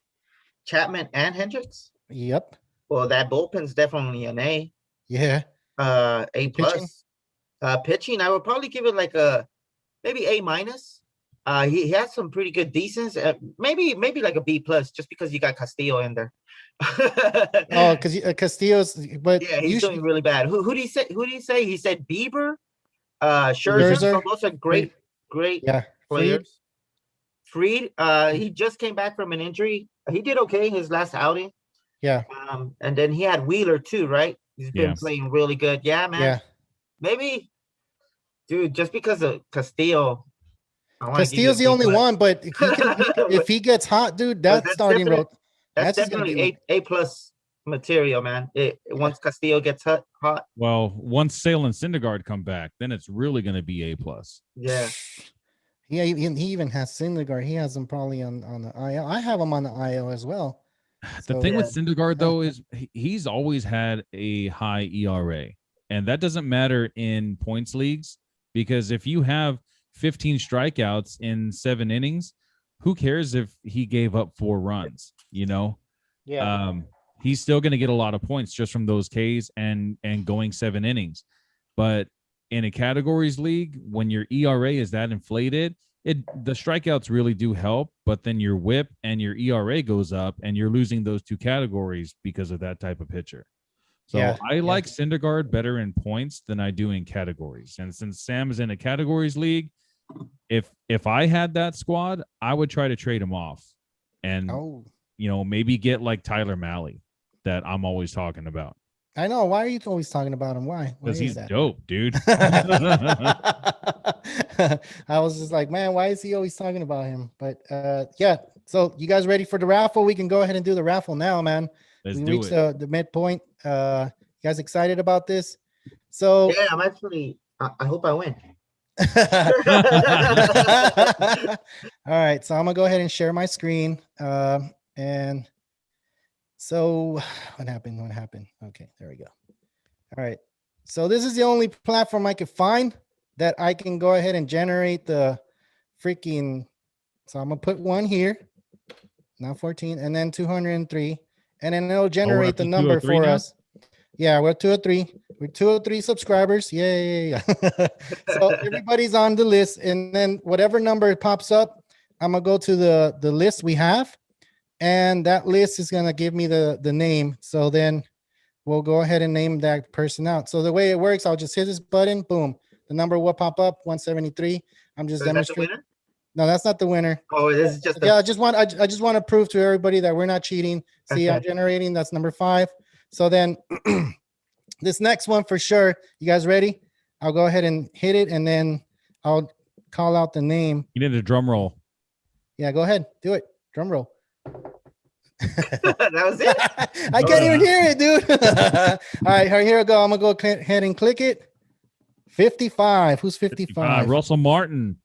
Chapman and Hendricks. Yep. Well, that bullpen's definitely an A. Yeah. A Pitching? plus. Pitching, I would probably give it like maybe A minus. He has some pretty good decents. Maybe like a B plus, just because you got Castillo in there. Oh, because Castillo's, but yeah, he's doing really bad. Who did he say? Who did he say? He said Bieber, Scherzer. So those are great yeah, players. Fried, he just came back from an injury. He did okay his last outing. Yeah. And then he had Wheeler too, right? He's been playing really good. Yeah, man. Yeah. Maybe, dude, just because of Castillo. Castillo's the only one, but if he gets hot, dude, that's starting road. That's just gonna definitely be A plus material, man. Once Castillo gets hot. Well, once Sale and Syndergaard come back, then it's really going to be A plus. Yeah. Yeah, he even has Syndergaard. He has him probably on the IL. I have him on the IL as well. The So, thing with Yeah. Syndergaard though is he's always had a high ERA, and that doesn't matter in points leagues because if you have 15 strikeouts in 7 innings, who cares if he gave up 4 runs? You know, yeah. he's still going to get a lot of points just from those Ks and going 7 innings. But in a categories league, when your ERA is that inflated, the strikeouts really do help, but then your whip and your ERA goes up and you're losing those 2 categories because of that type of pitcher. So Yeah, I yeah. like Syndergaard better in points than I do in categories. And since Sam is in a categories league, if I had that squad, I would try to trade him off and Oh, maybe get like Tyler Malley that I'm always talking about I know. Why are you always talking about him? Why? Why because is he's that? dope, dude. I was just like, man, why is he always talking about him? But yeah. So you guys ready for the raffle? We can go ahead and do the raffle now, man. Let's We do reached it. the midpoint. You guys excited about this? So Yeah, I'm actually. I hope I win. all right, so I'm gonna go ahead and share my screen. And so what happened? What happened? Okay, there we go. All right. So this is the only platform I could find that I can go ahead and generate the freaking. So I'm gonna put 1 here, now 14, and then 203, and then it'll generate up the to number 203 for now? us. Yeah, we're 203. We're 203 subscribers. Yeah. So everybody's on the list, and then whatever number pops up, I'm gonna go to the list we have, and that list is gonna give me the name. So then we'll go ahead and name that person out. So the way it works, I'll just hit this button, boom, the number will pop up, 173. I'm just So is that the demonstrating. winner? No, that's not the winner. Oh, this is just Yeah, I just want to prove to everybody that we're not cheating. See, I'm Okay. generating. That's number 5. So then this next one for sure. You guys ready? I'll go ahead and hit it, and then I'll call out the name. You need a drum roll. Yeah, go ahead, do it. Drum roll. That was it. I can't even hear it, dude. All right, here we go. I'm gonna go ahead and click it. 55. Who's 55? Russell Martin.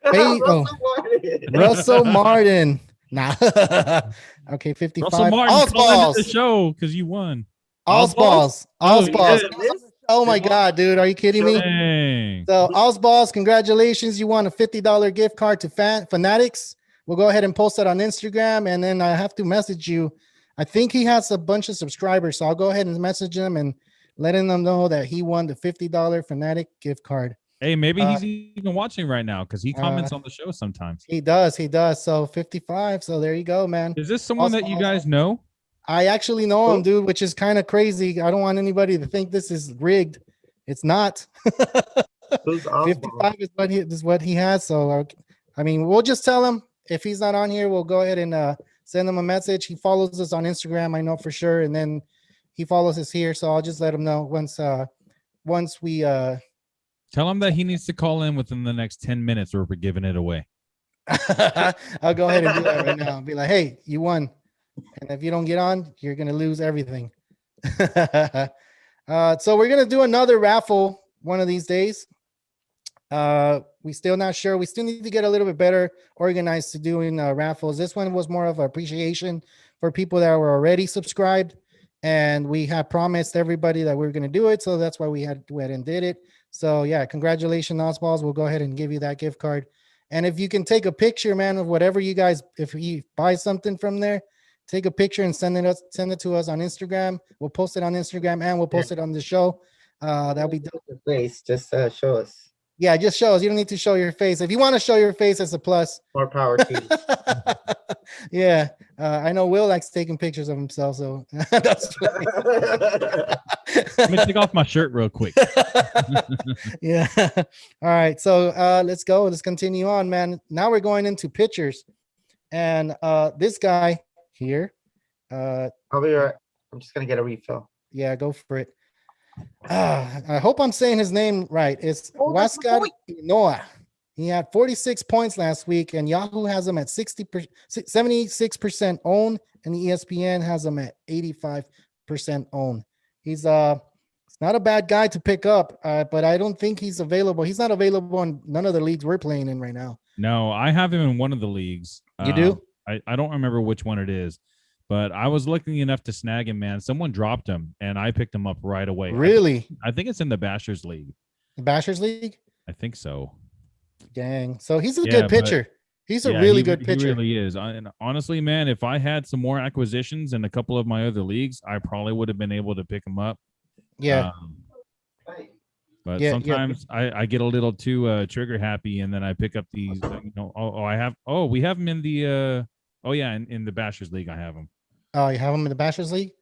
Hey, Russell oh. Martin. Russell Martin. Nah. Okay, 55. Russell Martin, call into the Allsballs. show because you won. Allsballs. Oh, Allsballs. Yeah, this- Oh my God, dude. Are you kidding me? Dang. So Allsballs, congratulations. You won a $50 gift card to Fanatics. We'll go ahead and post it on Instagram, and then I have to message you. I think he has a bunch of subscribers, so I'll go ahead and message him and letting them know that he won the $50 Fanatic gift card. Hey, maybe he's even watching right now because he comments uh, on the show sometimes. He does. So 55. So there you go, man. Is this someone that you guys know? I actually know him, Who? dude, which is kind of crazy. I don't want anybody to think this is rigged. It's not. Who's Oswald? 55 is what he has. So I mean, we'll just tell him if he's not on here, we'll go ahead and send him a message. He follows us on Instagram, I know for sure, and then he follows us here. So I'll just let him know once we Tell him that he needs to call in within the next 10 minutes or we're giving it away. I'll go ahead and do that right now. I'll be like, hey, you won. And if you don't get on, you're going to lose everything. So we're going to do another raffle one of these days. We still not sure. We still need to get a little bit better organized to doing raffles. This one was more of appreciation for people that were already subscribed. And we have promised everybody that we were going to do it. So that's why we went and did it. So yeah, congratulations, Osballs. We'll go ahead and give you that gift card. And if you can take a picture, man, of whatever you guys, if you buy something from there, take a picture and send it to us on Instagram. We'll post it on Instagram and we'll post it on the show. That'll be dope. Face, just show us. Yeah, just show us. You don't need to show your face. If you want to show your face, it's a plus. More power to you. Yeah, I know Will likes taking pictures of himself, so that's funny. Let me take off my shirt real quick. Yeah. All right. So let's go. Let's continue on, man. Now we're going into pictures. And this guy here. I'll be right. I'm just gonna get a refill. Yeah, go for it. I hope I'm saying his name right. It's Huascar Noah. He had 46 points last week, and Yahoo has him at 76% owned, and ESPN has him at 85% owned. He's it's not a bad guy to pick up, but I don't think he's available. He's not available in none of the leagues we're playing in right now. No, I have him in one of the leagues. You do? I don't remember which one it is, But I was lucky enough to snag him, man. Someone dropped him, and I picked him up right away. Really? I think it's in the Bashers League. The Bashers League? I think so. Dang. So he's a Yeah, good but- pitcher. He's a Yeah, really he good pitcher. He really is. And honestly, man, if I had some more acquisitions in a couple of my other leagues, I probably would have been able to pick him up. Yeah. But Yeah, yeah. sometimes I get a little too trigger happy, and then I pick up these. We have him in the in the Bashers League. I have him. Oh, you have him in the Bashers League?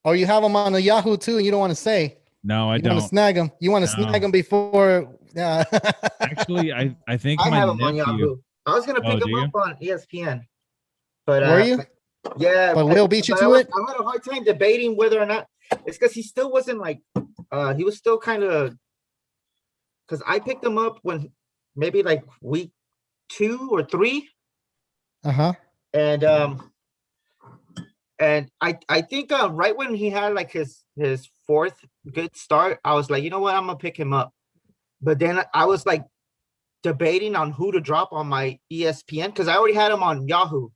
Or you have him on the Yahoo too, and you don't want to say? No, I You want don't. to snag him. You want to No. snag him before. Actually, I think I my have him on nephew. Yahoo. I was gonna pick do him you? up on ESPN, but Were you? Yeah, But Will beat you but to I it? had a hard time debating whether or not it's because he still wasn't like he was still kind of because I picked him up when maybe like week 2 or 3, Uh-huh. and I think right when he had like his fourth good start, I was like, you know what, I'm gonna pick him up. But then I was like debating on who to drop on my ESPN because I already had him on Yahoo.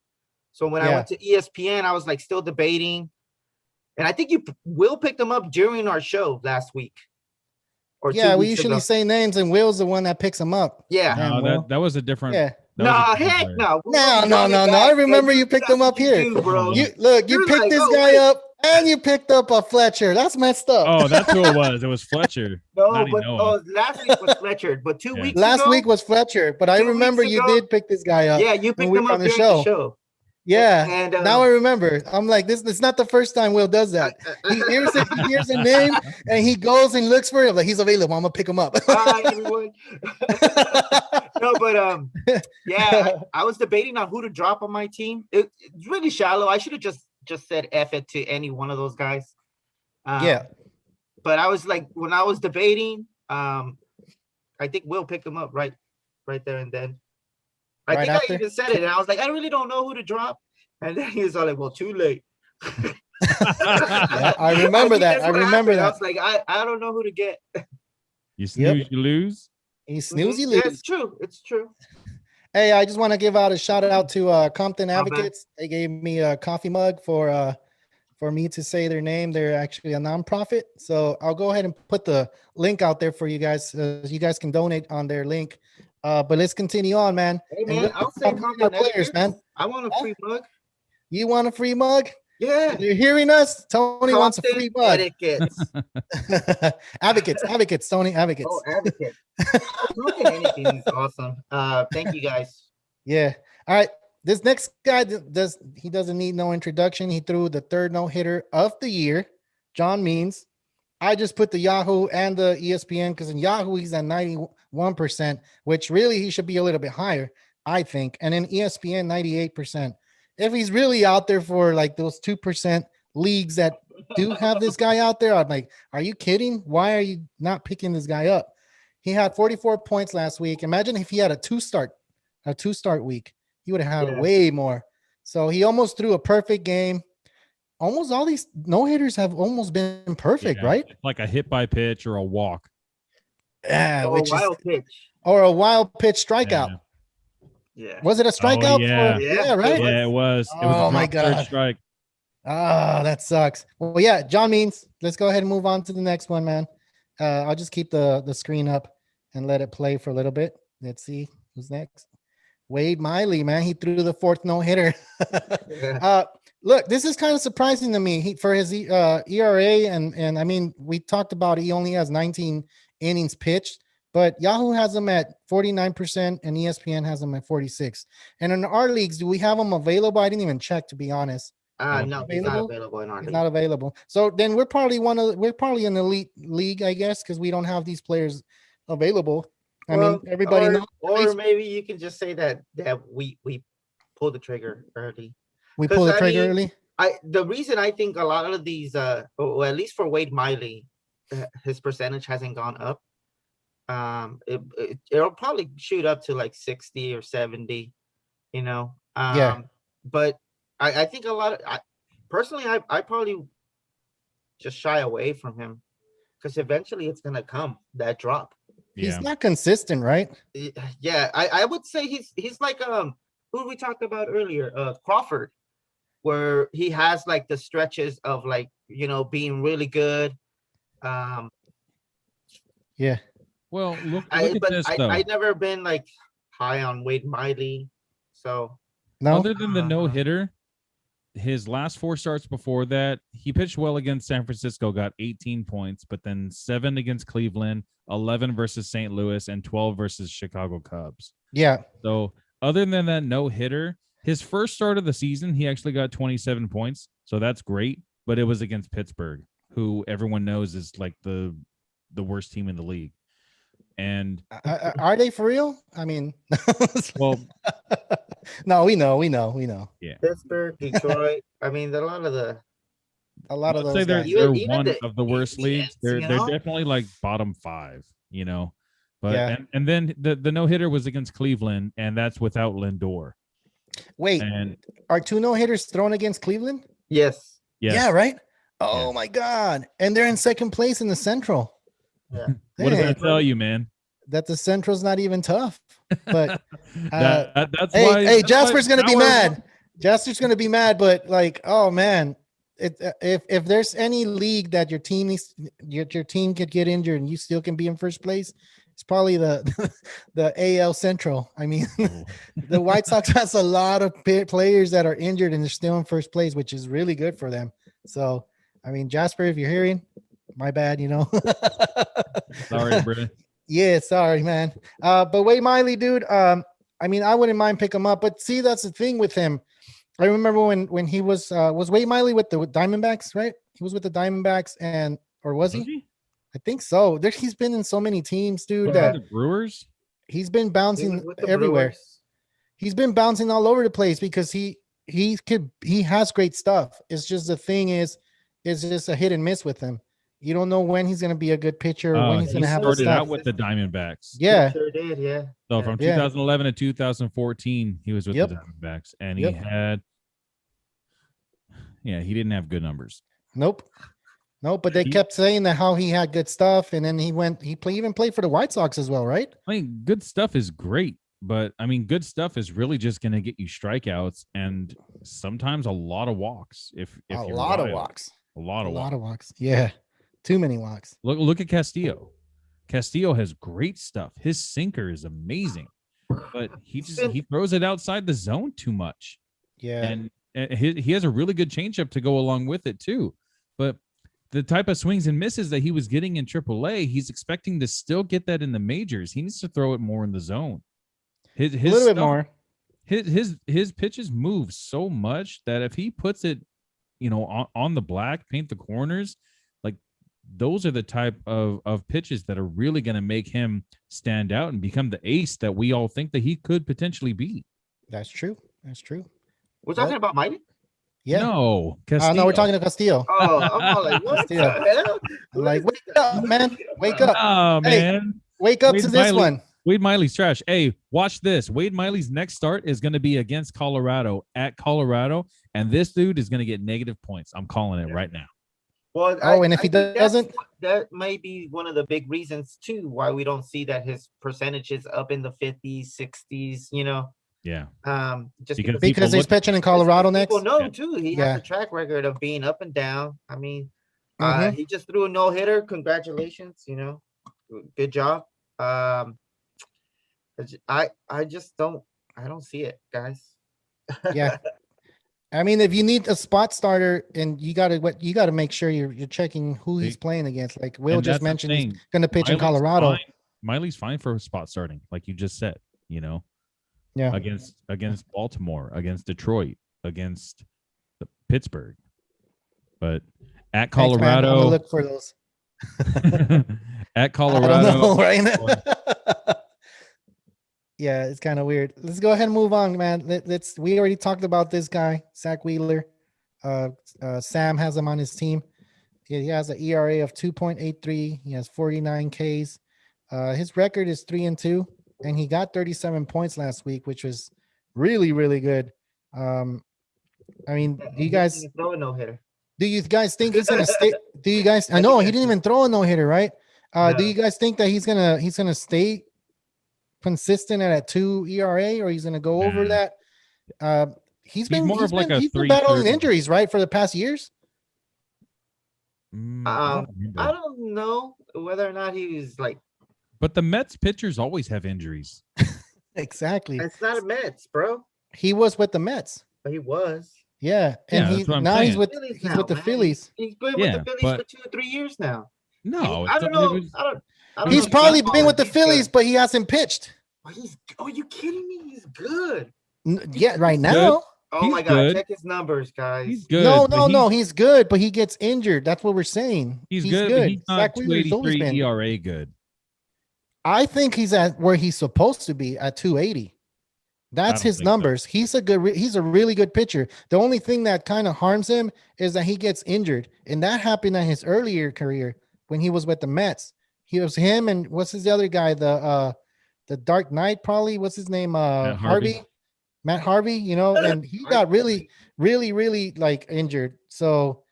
So when I Yeah. went to ESPN, I was like still debating. And I think Will picked him up during our show last week. Or 2 Yeah, we weeks usually ago. say names, and Will's the one that picks him up. Yeah. Damn, No, Will. that was a different. Yeah. that was a Nah, different heck player. no. No. I remember you picked him up here. No. You You're picked like, this oh, guy wait. up, and you picked up a Fletcher. That's messed up. Oh, that's who it was. It was Fletcher. No, Not but Noah. last week was Fletcher. But 2 Yeah. weeks Last ago, week was Fletcher, but I 2 weeks remember you ago- did pick this guy up. yeah, you when picked we him were up on the during the show. Yeah. And Now I remember. I'm like, this is not the first time Will does that. He hears a name and he goes and looks for it. Like, he's available. I'm gonna pick him up. Hi, everyone. No, but yeah, I was debating on who to drop on my team. It's really shallow. I should have just said F it to any one of those guys. Yeah. But I was like, when I was debating, I think Will picked him up right there and then. I Right think after? I even said it, and I was like, I really don't know who to drop. And then he was all like, well, too late. Yeah, I remember think that. that's I what remember happened. I that. was like, I don't know who to get. You snooze, you lose. He snooze, you Yeah, lose. it's true. It's true. Hey, I just want to give out a shout out to Compton bad. Advocates. They gave me a coffee mug for me to say their name. They're actually a nonprofit, so I'll go ahead and put the link out there for you guys. You guys can donate on their link. But let's continue on, man. Hey, And man, we'll I'll talk say about Compton our players, Etiquette. man. I want a free mug. You want a free mug? Yeah. You're hearing us? Tony wants a Compton free mug. Etiquette. Advocates, Tony, advocates. Oh, advocate. Compton anything is awesome. Thank you guys. Yeah. All right. This next guy doesn't need no introduction. He threw the third no-hitter of the year. John Means. I just put the Yahoo and the ESPN because in Yahoo he's at 91%, which really he should be a little bit higher, I think. And in ESPN, 98%. If he's really out there for like those 2% leagues that do have this guy out there, I'm like, are you kidding? Why are you not picking this guy up? He had 44 points last week. Imagine if he had a two-start week. He would have had way more. So he almost threw a perfect game. Almost all these no-hitters have almost been perfect, Yeah, right? like a hit by pitch or a walk. Yeah, Oh, wild pitch. or a wild pitch strikeout. Yeah. Was it a strikeout? yeah. Yeah, right. Yeah, it was. It was Oh, a my drop third God. strike. Ah, that sucks. Well, yeah, John Means. Let's go ahead and move on to the next one, man. I'll just keep the screen up and let it play for a little bit. Let's see who's next. Wade Miley, man. He threw the fourth no-hitter. Yeah. Look, this is kind of surprising to me. For his ERA, and I mean, we talked about he only has 19 innings pitched, but Yahoo has him at 49% and ESPN has him at 46. And in our leagues, do we have him available? I didn't even check, to be honest. No, he's not Available? available in our He's league. not available. So then we're probably an elite league, I guess, because we don't have these players available. I mean, everybody knows or maybe you can just say that we pulled the trigger early. we pull the 'cause, I trigger mean, early. The reason I think a lot of these, or at least for Wade Miley, his percentage hasn't gone up. It'll probably shoot up to like 60 or 70, you know. Yeah. But I think a lot of personally, I probably just shy away from him because eventually it's gonna come that drop. Yeah. He's not consistent, right? Yeah, I would say he's like who we talked about earlier, Crawford. where he has like the stretches of like, being really good. Yeah. Well, look at this though. I never been like high on Wade Miley. So No. Other than the no hitter, his last 4 starts before that, he pitched well against San Francisco, got 18 points, but then 7 against Cleveland, 11 versus St. Louis, and 12 versus Chicago Cubs. Yeah. So other than that no hitter, his first start of the season, he actually got 27 points. So that's great, but it was against Pittsburgh, who everyone knows is like the worst team in the league. And are they for real? I mean, well, no, we know. Yeah, Pittsburgh, Detroit. I mean, a lot of I'd those say they're, guys. they're Even one the of the worst leagues. Indians, They're definitely like bottom 5, But Yeah. and then the no hitter was against Cleveland, and that's without Lindor. Wait, And are 2 no hitters thrown against Cleveland? yes. yes. Yeah, right. Oh Yeah. my God! And they're in second place in the Central. Yeah. What does Dang, that tell you, man? that the Central's not even tough. But That's hey, why. hey, that's Jasper's why gonna be Bauer- mad. Jasper's gonna be mad. But like, oh man, if there's any league that your team needs, your team could get injured and you still can be in first place, it's probably the the AL Central. I mean, the White Sox has a lot of players that are injured and they're still in first place, which is really good for them. So, I mean, Jasper, if you're hearing, my bad, Sorry, bro. Yeah, sorry, man. But Wade Miley, dude, I mean, I wouldn't mind pick him up, but see, that's the thing with him. I remember when he was Wade Miley with the Diamondbacks, right? He was with the Diamondbacks, or was he? I think so. He's been in so many teams, dude, that The Brewers? he's been bouncing With the everywhere. Brewers. He's been bouncing all over the place because he has great stuff. It's just the thing is, it's just a hit and miss with him. You don't know when he's going to be a good pitcher or when he's going to have a started out stuff. with the Diamondbacks. Yeah. He sure did, yeah. So from 2011 to 2014, he was with Yep. the Diamondbacks, and Yep. he didn't have good numbers. Nope. But they kept saying that how he had good stuff, and then he even played for the White Sox as well, right? I mean, good stuff is great, but I mean, good stuff is really just going to get you strikeouts and sometimes a lot of walks. If a you're lot of wild. walks. A lot of walks. Yeah. Too many walks. Look at Castillo. Castillo has great stuff. His sinker is amazing, but he throws it outside the zone too much. Yeah. And he has a really good changeup to go along with it too. But the type of swings and misses that he was getting in AAA, he's expecting to still get that in the majors. He needs to throw it more in the zone. His a little stuff, bit more. His pitches move so much that if he puts it, on the black, paint the corners, like those are the type of pitches that are really going to make him stand out and become the ace that we all think that he could potentially be. That's true. We're talking about Miley? Yeah. No, No, we're talking to Castillo. Oh, I'm all like, what the hell? I'm like, wake up, man. Wake up. Oh, Hey, man. Wake up Wade to this Miley. one. Wade Miley's trash. Hey, watch this. Wade Miley's next start is going to be against Colorado at Colorado, and this dude is going to get negative points. I'm calling it right now. Well, and if he think doesn't, that may be one of the big reasons too why we don't see that his percentage is up in the 50s, 60s. Yeah. Just because he's pitching in Colorado next. People know too. He has a track record of being up and down. I mean, he just threw a no hitter. Congratulations. Good job. I just don't see it, guys. Yeah. I mean, if you need a spot starter, and you got to make sure you're checking who he's playing against. Like Will just mentioned, he's going to pitch in Colorado. Miley's fine for spot starting, like you just said. Yeah. Against Baltimore, against Detroit, against Pittsburgh, but at Colorado, I'm gonna look for those. At Colorado, I don't know, right? Yeah, it's kind of weird. Let's go ahead and move on, man. We already talked about this guy, Zach Wheeler. Sam has him on his team. He has an ERA of 2.83. He has 49 Ks. His record is 3-2, and he got 37 points last week, which was really, really good. I mean, do you guys throw a no hitter? Do you guys think he's gonna stay? Do you guys? I know he didn't even throw a no hitter, right? Do you guys think that he's gonna stay consistent at a 2 ERA, or he's gonna go over that? He's been more of like a he's been battling 330. injuries, right, for the past years. I don't remember. I don't know whether or not he's like. But the Mets pitchers always have injuries. Exactly. It's not a Mets, bro. He was with the Mets. But he was. Yeah, and Yeah, that's what I'm now he's saying. with Phillies he's now, with the man. Phillies. He's been with Yeah, the Phillies but- for 2 or 3 years now. No, I don't know. I don't He's know probably baseball, been with the he's Phillies, good. but he hasn't pitched. Oh, are you kidding me? He's good. Yeah, right now. Oh He's my God! good. Check his numbers, guys. He's good. No, but no, he's good, but he gets injured. That's what we're saying. He's good, but he's not Zach Wheeler's always 283 been. ERA good. I think he's at where he's supposed to be at 280. That's don't his think so. numbers. He's a really good pitcher. The only thing that kind of harms him is that he gets injured, and that happened in his earlier career when he was with the Mets. He was him and what's his other guy, the Dark Knight, probably. What's his name? Matt Harvey. You know, and he got really like injured. So,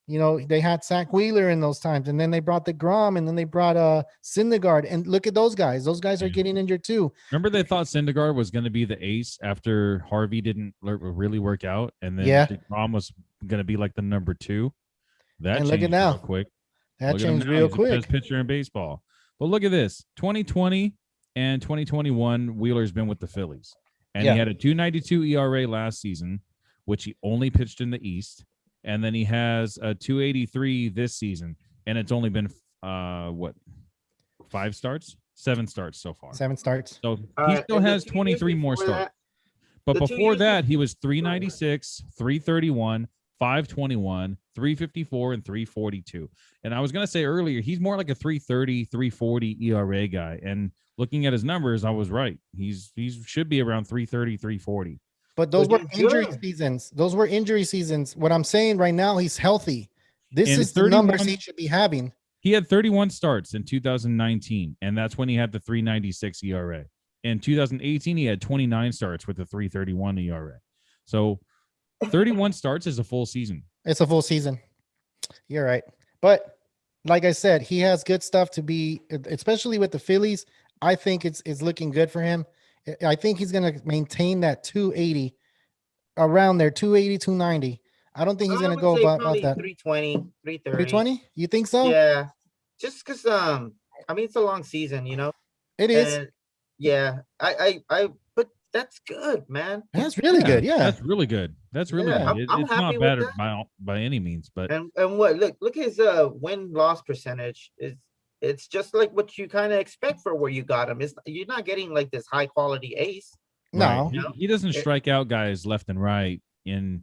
you know, they had Zach Wheeler in those times, and then they brought the Grom, and then they brought Syndergaard, and look at those guys. Those guys are Yeah. getting injured too. Remember they thought Syndergaard was going to be the ace after Harvey didn't really work out, and then Yeah. DeGrom was going to be like the number 2. That And changed look at now. real quick. That Look at him changed now. real He's the quick. best pitcher in baseball. But look at this: 2020 and 2021, Wheeler's been with the Phillies, and Yeah. he had a 2.92 ERA last season, which he only pitched in the East, and then he has a 2.83 this season, and it's only been 7 starts so far. 7 starts. So he right, still and the has 2 years 23 more before starts. that- But the 2 before years that, he was 396, 331, 521, 354, and 342. And I was going to say earlier, he's more like a 330, 340 ERA guy. And looking at his numbers, I was right. He should be around 330, 340. But those were Which is injury good. seasons. Those were injury seasons. What I'm saying right now, he's healthy. This And is the numbers 31 he should be having. He had 31 starts in 2019, and that's when he had the 396 ERA. In 2018, he had 29 starts with the 331 ERA. So 31 starts is a full season. It's a full season. You're right. But like I said, he has good stuff to be, especially with the Phillies. I think it's looking good for him. I think he's going to maintain that 280 around there, 280, 290. I don't think he's going to go about that. 320, 330. 320? You think so? Yeah. Just because I mean it's a long season, you know. It is. And yeah, but that's good, man. That's really good. Yeah. That's really good. That's really Yeah, good. I'm It's happy not with bad that. by any means, but And what look his win-loss percentage is it's just like what you kind of expect for where you got him. You're not getting like this high quality ace. No. right. No. He doesn't strike out guys left and right. And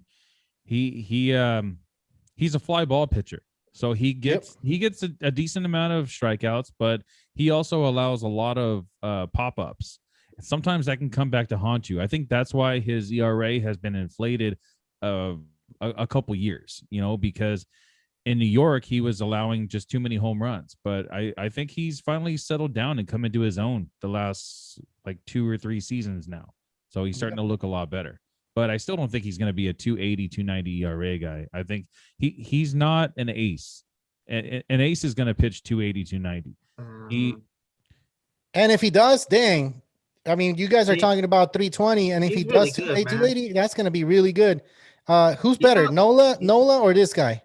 he's a fly ball pitcher. So he gets a decent amount of strikeouts, but he also allows a lot of pop-ups. Sometimes that can come back to haunt you. I think that's why his ERA has been inflated a couple years, you know, because in New York, he was allowing just too many home runs. But I think he's finally settled down and come into his own the last like 2 or 3 seasons now. So he's starting to look a lot better. But I still don't think he's going to be a 280, 290 ERA guy. I think he's not an ace. An ace is going to pitch 280, 290. And if he does, dang. I mean, you guys are See, talking about 320, and if he's he really does good, 280, man. 280, that's going to be really good. Who's He's better, not- Nola, or this guy?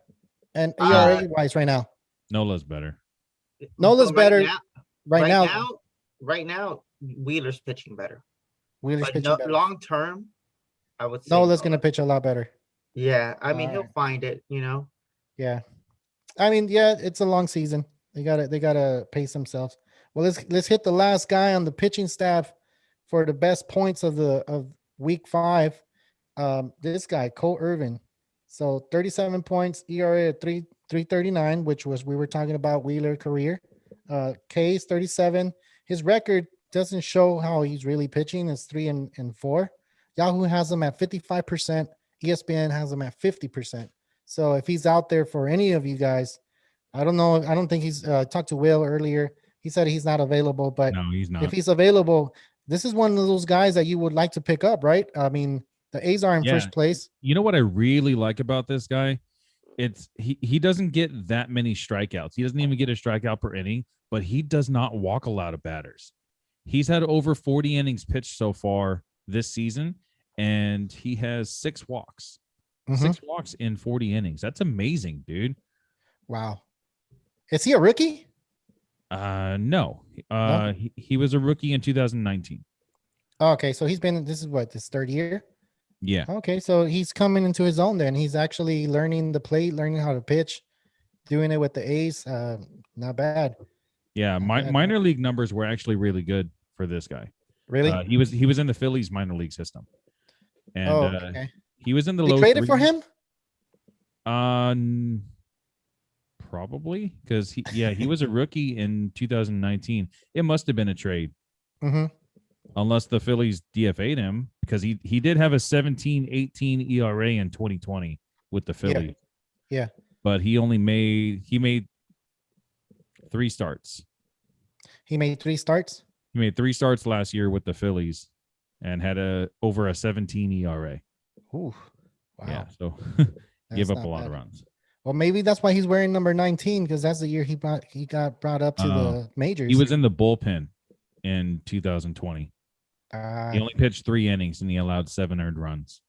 And ERA wise, right now, Nola's better. Nola's But better Right now. now, Wheeler's pitching better. Wheeler's But pitching better. long term, I would say Nola's going to pitch a lot better. Yeah, I mean he'll Alright. find it, you know. Yeah, I mean, yeah, it's a long season. They gotta pace themselves. Well, let's hit the last guy on the pitching staff for the best points of week 5. This guy, Cole Irvin. So 37 points, ERA at 3.39, which was we were talking about Wheeler career. K's 37. His record doesn't show how he's really pitching. It's 3-4. Yahoo has him at 55%. ESPN has him at 50%. So if he's out there for any of you guys, I don't know. I don't think he's talked to Will earlier. He said he's not available, but No, he's not. if he's available, this is one of those guys that you would like to pick up, right? I mean, the A's are in Yeah. first place. You know what I really like about this guy? It's he doesn't get that many strikeouts. He doesn't even get a strikeout per inning, but he does not walk a lot of batters. He's had over 40 innings pitched so far this season, and he has 6 walks. Mhm. 6 walks in 40 innings. That's amazing, dude. Wow. Is he a rookie? No. No? He was a rookie in 2019. Oh, okay, so this is what, his third year? Yeah. Okay, so he's coming into his own then. He's actually learning the plate, learning how to pitch, doing it with the A's. Not bad. Yeah, Not bad. minor league numbers were actually really good for this guy. Really? He was in the Phillies minor league system, and Oh, okay. he was in the They low traded for threes. him? Probably because he was a rookie in 2019. It must have been a trade, Mm-hmm. unless the Phillies DFA'd him, because he did have a 17.18 ERA in 2020 with the Phillies. Yeah. But he made 3 starts. He made 3 starts? He made 3 starts last year with the Phillies and had over a 17 ERA. Ooh, wow. Yeah, so That's gave up not a lot of bad. runs. Well, maybe that's why he's wearing number 19, because that's the year he got brought up to the majors. He was in the bullpen in 2020. He only pitched 3 innings and he allowed 7 earned runs.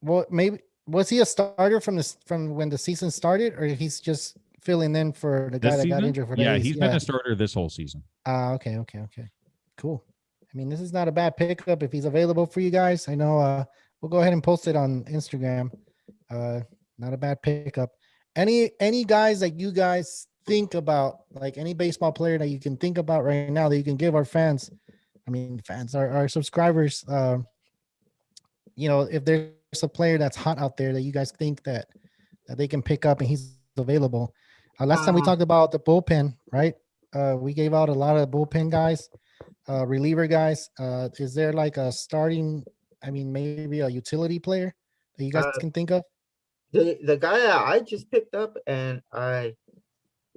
Well, maybe was he a starter from when the season started, or he's just filling in for the guy This that got season? injured for the Yeah, A's? he's been a starter this whole season. Okay. Cool. I mean, this is not a bad pickup if he's available for you guys. I know we'll go ahead and post it on Instagram. Not a bad pickup. Any guys that you guys think about, like any baseball player that you can think about right now that you can give our fans, our subscribers, if there's a player that's hot out there that you guys think that they can pick up and he's available. Last time we talked about the bullpen, right? We gave out a lot of bullpen guys, reliever guys. Is there like a starting, maybe a utility player that you guys can think of? The guy that I just picked up, and I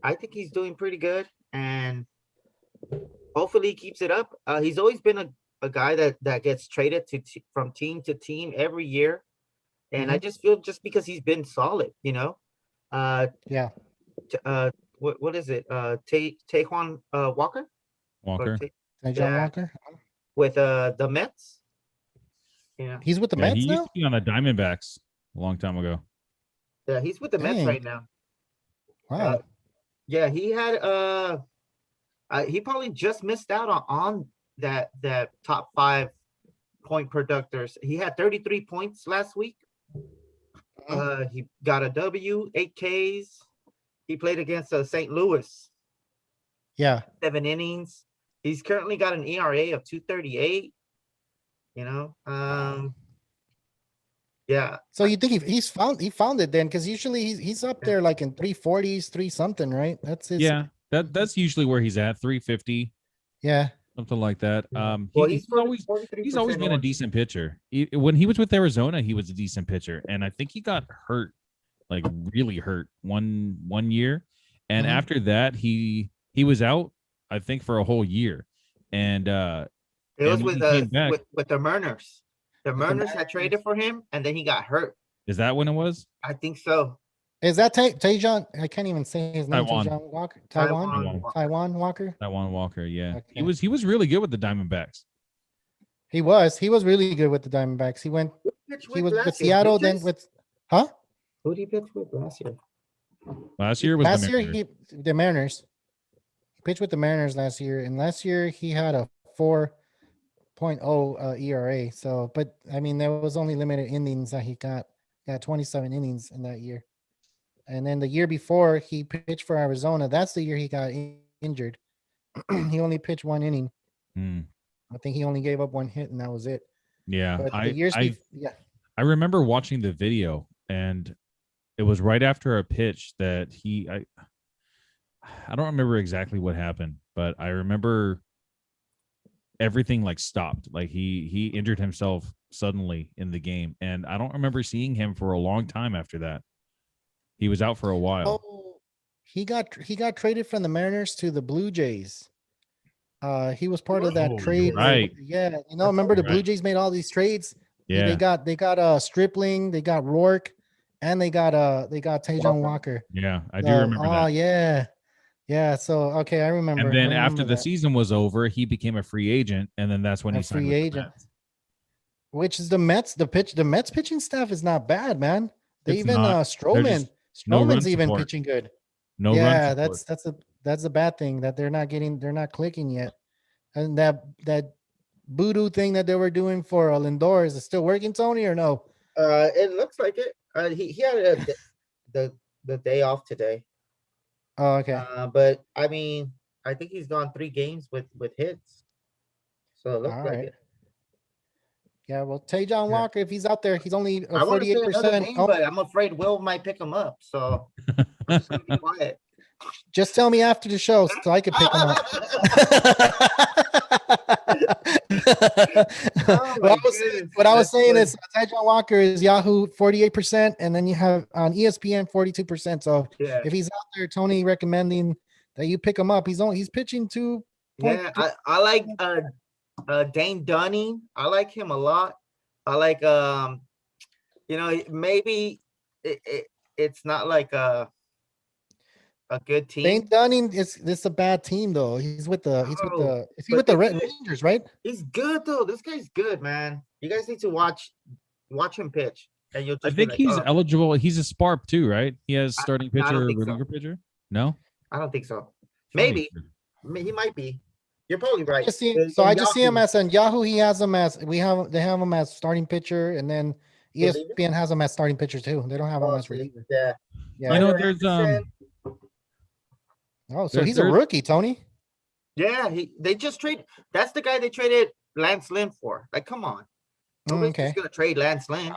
think he's doing pretty good, and hopefully he keeps it up. He's always been a guy that gets traded from team to team every year, and I just feel just because he's been solid, Yeah. What is it? Taekwon Walker? Walker. John Walker? With the Mets. Yeah. He's with the He Mets used now? to be on the Diamondbacks a long time ago. Yeah, he's with the Mets Dang. right now. Wow. Yeah, he had he probably just missed out on that top 5 point producers. He had 33 points last week. He got a W, 8 Ks. He played against St. Louis. Yeah. 7 innings. He's currently got an ERA of 2.38. Yeah. So you think he found it then? Because usually he's up there like in 340s, 3 something, right? That's his. Yeah, that's usually where he's at, 350. Yeah. Something like that. Well, he's always been a decent pitcher. When he was with Arizona, he was a decent pitcher, and I think he got hurt, like really hurt one year, and after that he was out, I think, for a whole year, and it was with the Mariners. The Mariners Mariners had traded for him, and then he got hurt. Is that when it was? I think so. Is that Taejon? I can't even say his name. Taijuan. Taejon Walker. Taiwan Walker. Taijuan Walker. Yeah, Okay. he was really good with the Diamondbacks. He was really good with the Diamondbacks. He was with Seattle, then with Who did he pitch with last year? Last year was last the year Mariners. the Mariners. He pitched with the Mariners last year, and last year he had a 4.0 ERA. So, but there was only limited innings that he got. Got 27 innings in that year. And then the year before he pitched for Arizona, that's the year he got injured. He only pitched 1 inning. I think he only gave up 1 hit, and that was it. Yeah, But I remember watching the video, and it was right after a pitch that I don't remember exactly what happened, but I remember everything like stopped. Like he injured himself suddenly in the game, and I don't remember seeing him for a long time after that. He was out for a while. Oh, he got traded from the Mariners to the Blue Jays. He was part of that trade. Right. Yeah, remember the Blue Jays made all these trades. Yeah. They got Stripling, they got Rourke, and they got Taejon Walker. Yeah, I do remember that. Oh yeah. Yeah, so okay, I remember. And then after the season was over, he became a free agent, and then that's when he signed free with the agent. Mets. which is the Mets. The Mets pitching staff is not bad, man. They It's even not. They're just no run Stroman's even support. pitching good. No run Yeah, support. that's a bad thing that they're not clicking yet. And that voodoo thing that they were doing for Lindor, is it still working, Tony, or no? It looks like it. He had the day off today. Oh, okay. But I mean, I think he's gone 3 games with hits. So it looks All like right. it. Yeah, well, Tajon Yeah. Walker, if he's out there, he's only I want to say another 48%. name, but I'm afraid Will might pick him up. So I'm just gonna be quiet. Just tell me after the show so I can pick him up. Oh my goodness. What I was That's saying funny. is Tajon Walker is Yahoo 48%, and then you have on ESPN 42%. So Yeah, if he's out there, Tony recommending that you pick him up. He's pitching 2.3. yeah. I like Dane Dunning. I like him a lot. I like maybe it's not like a good team. Dane Dunning is a bad team though. He's with the Oh, is he but with the they Red did- Rangers, right? He's good though. This guy's good, man. You guys need to watch him pitch, and you'll I just be think like, he's "Oh, eligible. He's a Sparp too, right? He has starting I don't pitcher, think so. reliever pitcher. No, I don't think so. Funny. Maybe he might be. You're probably right. I just see In him Yahoo, as on Yahoo. He has him as they have him as starting pitcher, and then Reliever? ESPN has him as starting pitcher too. They don't have him oh, as reliever. yeah. Yeah. You know, Tyler there's Anderson. Oh, so there's- he's a there's- rookie, Tony. Yeah, they just trade. That's the guy they traded Lance Lynn for. Like, come on. Nobody's Okay. just gonna trade Lance Lynn.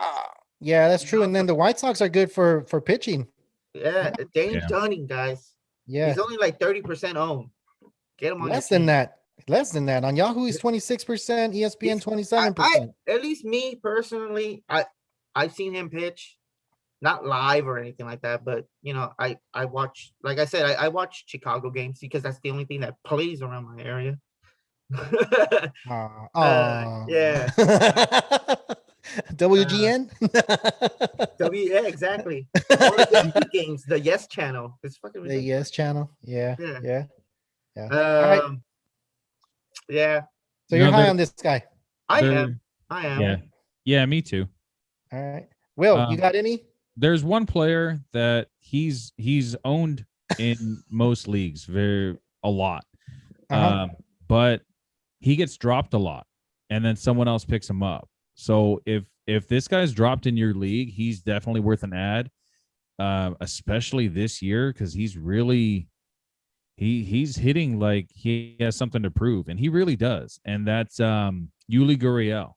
Yeah, that's true. And then the White Sox are good for pitching. Yeah, Dane Yeah. Dunning, guys. Yeah, He's only like 30% owned. Get him on less your than team. that. Less than that. On Yahoo, he's 26%. ESPN He's- 27%. At least me personally, I've seen him pitch, not live or anything like that, but I watch, like I said, I watch Chicago games because that's the only thing that plays around my area. Yeah. WGN. Yeah, exactly. Or the Heat games, the Yes channel. It's fucking The ridiculous. Yes channel. Yeah. Yeah. Yeah. right. Yeah, So You you're know, high there- on this guy. I There- am. Yeah, yeah, me too. All right. Will, you Um, got any? There's one player that he's owned in most leagues, a lot, Uh-huh. but he gets dropped a lot, and then someone else picks him up. So if this guy's dropped in your league, he's definitely worth an ad, especially this year because he's really he's hitting like he has something to prove, and he really does. And that's Yuli Guriel.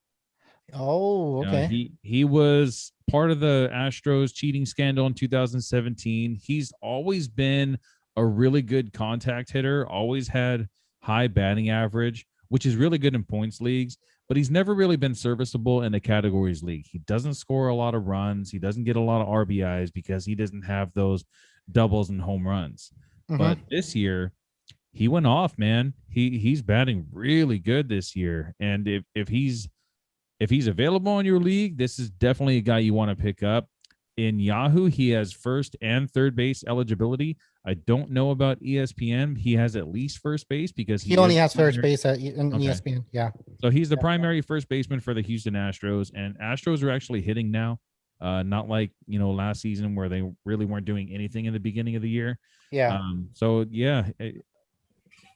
Oh, okay. He was part of the Astros cheating scandal in 2017. He's always been a really good contact hitter, always had high batting average, which is really good in points leagues, but he's never really been serviceable in the categories league. He doesn't score a lot of runs. He doesn't get a lot of RBIs because he doesn't have those doubles and home runs. Mhm. But this year, he went off, man. He's batting really good this year. And if he's available in your league, this is definitely a guy you want to pick up. In Yahoo, he has first and third base eligibility. I don't know about ESPN. He has at least first base because He only is has first primary- base in Okay. ESPN. Yeah. So he's the primary first baseman for the Houston Astros, and Astros are actually hitting now. Not like last season where they really weren't doing anything in the beginning of the year. Yeah. So yeah,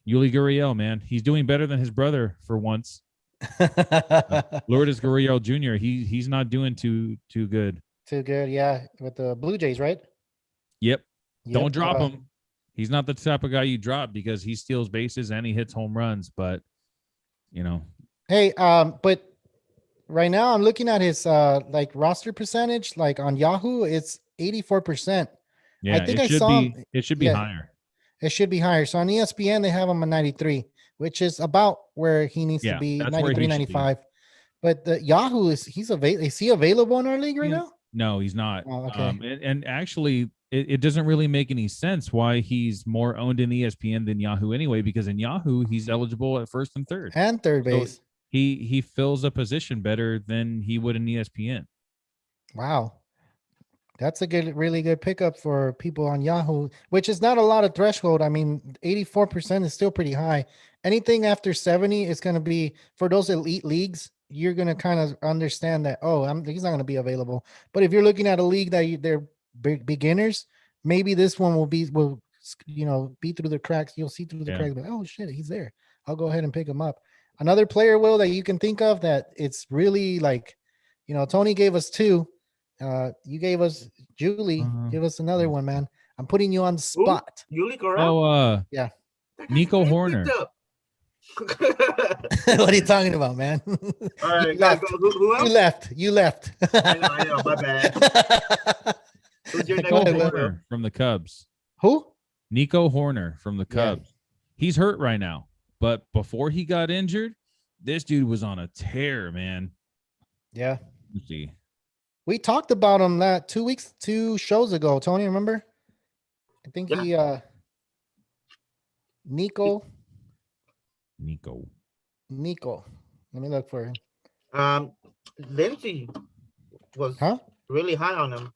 Yuli Gurriel, man, he's doing better than his brother for once. Lourdes Gurriel Jr. He's not doing too good. Too good. Yeah. With the Blue Jays, right? Yep. Yep. Don't drop him. He's not the type of guy you drop because he steals bases and he hits home runs. But Hey, but right now I'm looking at his like roster percentage, like on Yahoo, it's 84%. yeah, think it I should saw be. him- It should be yeah. higher. It should be higher. So on ESPN, they have him at 93, which is about where he needs Yeah, to be, that's where he 93, should be. 95. But the Yahoo is he available in our league right Yeah. now? No, he's not. Oh, okay. And actually, it doesn't really make any sense why he's more owned in ESPN than Yahoo anyway. Because in Yahoo, he's eligible at first and third. And third So base. he fills a position better than he would in ESPN. Wow. That's a really good pickup for people on Yahoo, which is not a lot of threshold. I mean, 84% is still pretty high. Anything after 70 is going to be for those elite leagues. you're gonna kind of understand that. Oh, he's not gonna be available. But if you're looking at a league that they're beginners, maybe this one will be be through the cracks. You'll see through the cracks. But oh shit, he's there. I'll go ahead and pick him up. Another player, Will, that you can think of that it's really like, Tony gave us two. You gave us Julie. Give us another one, man. I'm putting you on the spot. Julie Guriel? Oh, yeah. Nico Horner. What are you talking about, man? All right, you left. Who else? You left. I know, my bad. Who's your Nico next Horner from the Cubs. Who? Nico Horner from the Cubs. Yeah. He's hurt right now, but before he got injured, this dude was on a tear, man. Yeah. Let's see. We talked about him that 2 shows ago. Tony, remember? I think he Nico. Let me look for him. Lindsay was really high on him.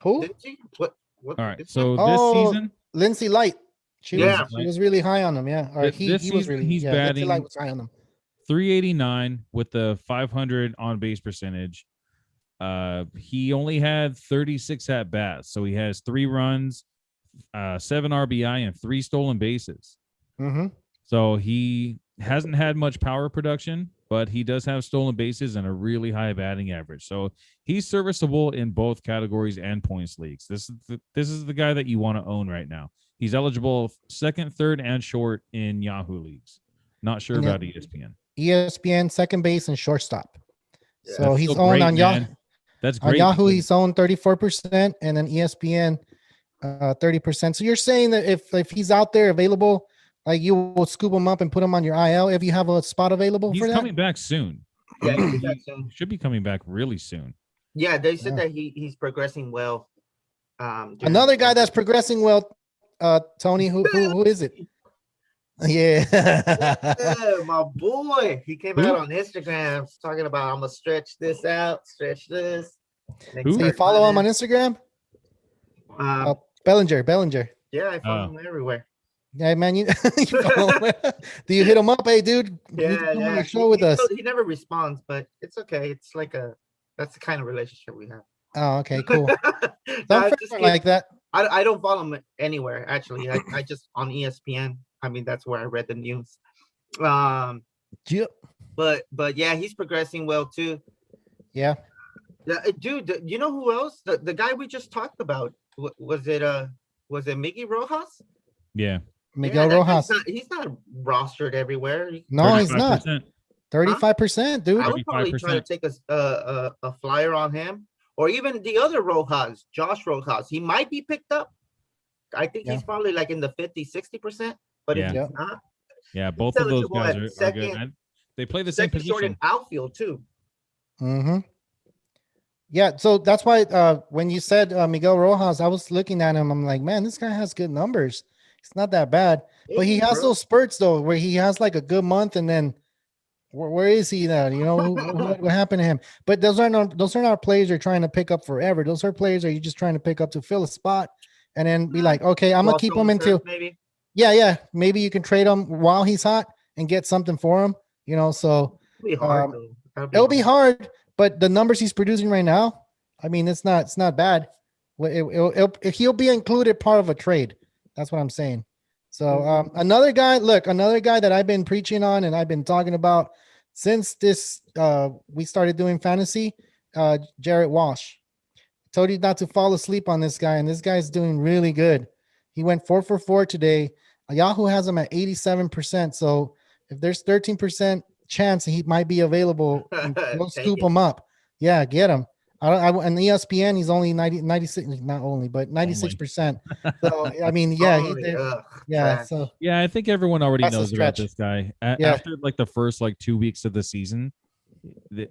Who? Lindsay? What? All right. So this season, Lindsay Light. She was really high on him. Yeah. Or he was really. He's batting. Lindsay Light was high on him. 389 with the 500 on base percentage. He only had 36 at bats, so he has 3 runs, 7 RBI, and 3 stolen bases. Mm-hmm. So he hasn't had much power production, but he does have stolen bases and a really high batting average. So he's serviceable in both categories and points leagues. This is the guy that you want to own right now. He's eligible second, third, and short in Yahoo leagues. Not sure about ESPN. ESPN second base and shortstop. Yeah. So he's owned on Yahoo. That's great. On Yahoo, he's owned 34%, and then ESPN 30%. So you're saying that if he's out there available, like you will scoop him up and put him on your IL if you have a spot available for that? He's coming back soon. Yeah, he should be coming back really soon. Yeah, they said that he's progressing well. Another guy that's progressing well, Tony, who is it? Yeah. My boy. He came out on Instagram talking about I'm gonna stretch this out, stretch this. So you follow him on Instagram? Bellinger. Yeah, I follow him everywhere. Yeah, man, you follow him. Do you hit him up? Hey, dude, yeah. On your show with us. He never responds, but it's okay. It's like that's the kind of relationship we have. Oh, okay, cool. Like that. I don't follow him anywhere, actually. I just on ESPN. I mean, that's where I read the news. Yep. But yeah, he's progressing well too. Yeah. Dude, you know who else? The guy we just talked about. Was it Miguel Rojas? Yeah. Miguel Rojas. He's not rostered everywhere. No, 35%. He's not. 35%, dude. I would probably try to take a flyer on him, or even the other Rojas, Josh Rojas. He might be picked up. I think he's probably like in the 50-60%. But if he's not, both of those guys are good. They play the same position. Short in outfield too. Mm-hmm. Yeah, so that's why when you said Miguel Rojas, I was looking at him. I'm like, man, this guy has good numbers. It's not that bad, but he has those spurts though, where he has like a good month, and then where is he now? You know what happened to him? But those are not players you're trying to pick up forever. Those are players that you're just trying to pick up to fill a spot, and then be like, okay, I'm gonna keep him until maybe. Yeah. Maybe you can trade him while he's hot and get something for him. So it'll be hard. It'll be hard, but the numbers he's producing right now, I mean, it's not bad. He'll be included part of a trade. That's what I'm saying. So another guy that I've been preaching on and I've been talking about since this we started doing fantasy, Jarrett Walsh. I told you not to fall asleep on this guy, and this guy's doing really good. He went 4 for 4 today. Yahoo has him at 87%. So if there's 13% chance he might be available, go scoop him up. Yeah, get him. And ESPN, he's only 96, not only, but 96%. So I mean, So yeah, I think everyone already knows about this guy. After like the first 2 weeks of the season,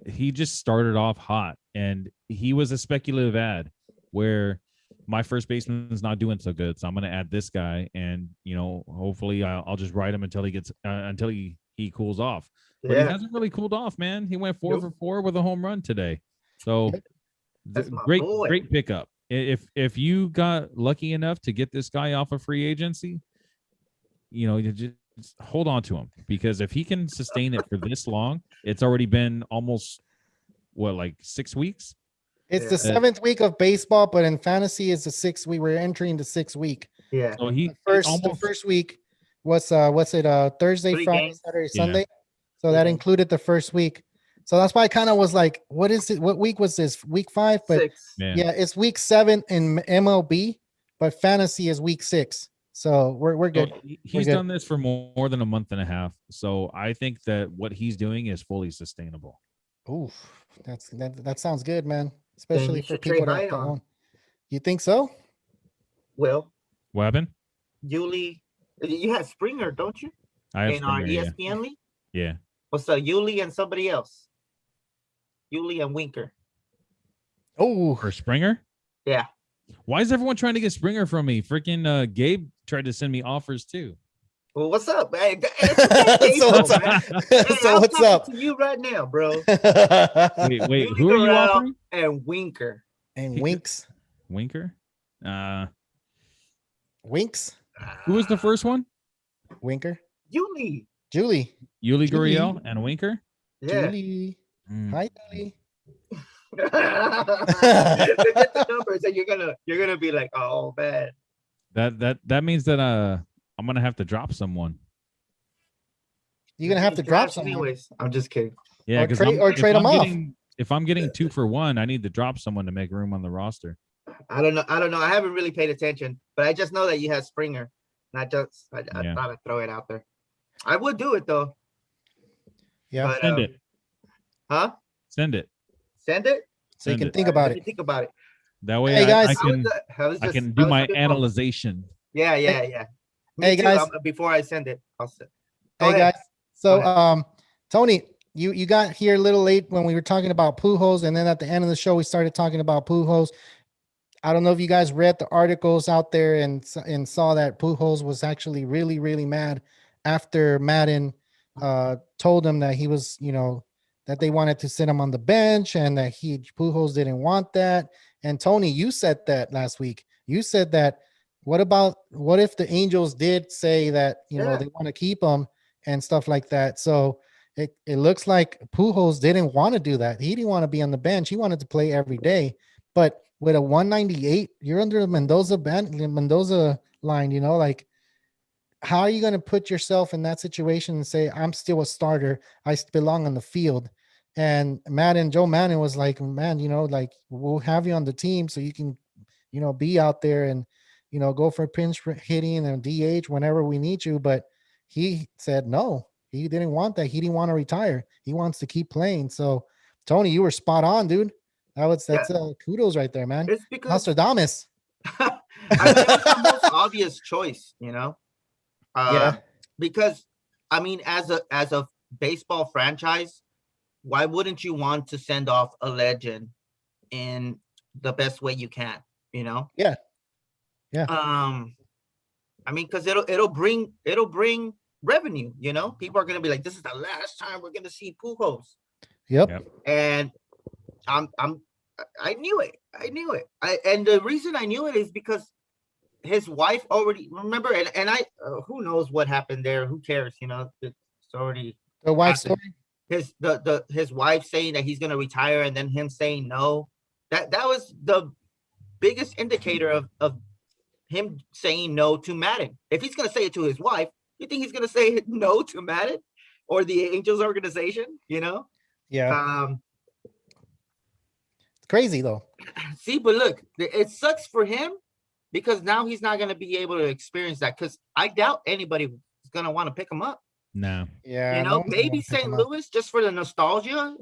he just started off hot, and he was a speculative ad where my first baseman's not doing so good, so I'm going to add this guy, and hopefully I'll just ride him until he gets until he cools off. But he hasn't really cooled off, man. He went 4 for 4 with a home run today. So great pickup. If you got lucky enough to get this guy off of free agency, hold on to him, because if he can sustain it for this long, it's already been almost like 6 weeks. It's the Yeah. 7th week of baseball, but in fantasy, it's the 6th week. We're entering the 6th week. Yeah. So he The almost first week was what's it? Thursday, 3 Friday, games. Saturday, Yeah. Sunday. So that Mhm. included the first week. So that's why I kind of was like, what is it? What week was this? Week 5? But 6. yeah, it's week 7 in MLB, but fantasy is week 6. So we're good. So We're he's good. done this for more than a month and a half. So I think that what he's doing is fully sustainable. Oof, that sounds good, man. Then Especially you for should trade people high that on. own. You think so? Well, What happened? Yuli, you have Springer, don't you? I have In our Springer, yeah. ESPN league? Yeah. What's up, Yuli and somebody else? Yuli and Winker. Oh, For Springer? Yeah. Why is everyone trying to get Springer from me? Freaking Gabe tried to send me offers too. Well, what's up? Hey, it's So what's April, up? man. Hey, So I'm what's talking up? to you right now, bro. Wait, Yuli who are you Guriel offering? and Winker. And Winks. Winker? Winks? Who was the first one? Winker? Yuli. Julie. Yuli Julie. Guriel and Winker? Yeah. Julie. Mm. Hi, Julie. Look at the numbers, and you're gonna be like, oh man. That means that I'm gonna have to drop someone. You're gonna have to drop Trash someone. anyways. I'm just kidding. Yeah, Or because trade 'em off. If I'm getting 2 for 1, I need to drop someone to make room on the roster. I don't know. I haven't really paid attention, but I just know that you have Springer. Not just. I Yeah. thought I'd throw it out there. I would do it though. Yeah. But, Send it. Huh? Send it. Send it. So you Send can it. think about Let me it. think about it. That way Hey, guys. I can do my analyzation. Yeah. Me Hey, too. guys. Before I send it, I'll send. Go Hey ahead. guys. So Go Tony, you got here a little late when we were talking about Pujols, and then at the end of the show we started talking about Pujols. I don't know if you guys read the articles out there and saw that Pujols was actually really, really mad after Madden told him that he was, that they wanted to sit him on the bench and that Pujols didn't want that. And Tony, you said that last week. You said that what if the Angels did say that, Yeah. they want to keep him and stuff like that. So it looks like Pujols didn't want to do that. He didn't want to be on the bench. He wanted to play every day. But with a 198, you're under the Mendoza line, like, how are you going to put yourself in that situation and say, I'm still a starter, I belong on the field? And Joe Madden was like, man, like, we'll have you on the team so you can, be out there and, go for pinch hitting and DH whenever we need you. But he said, no, he didn't want that. He didn't want to retire. He wants to keep playing. So Tony, you were spot on, dude. That's kudos right there, man. It's because Nostradamus. I mean, it was the most obvious choice, Yeah. Because I mean, as a baseball franchise, why wouldn't you want to send off a legend in the best way you can? Yeah. I mean, because it'll bring revenue. People are gonna be like, this is the last time we're gonna see Pujols. Yep. And I knew it. And the reason I knew it is because his wife already remember, and I who knows what happened there? Who cares? It's already The wife happened. story. His wife saying that he's gonna retire, and then him saying no. That was the biggest indicator of him saying no to Madden. If he's gonna say it to his wife, you think he's gonna say no to Madden or the Angels organization? Yeah. It's crazy though. See, but look, it sucks for him because now he's not going to be able to experience that, because I doubt anybody is going to want to pick him up. No. Yeah. Maybe St. Louis just for the nostalgia,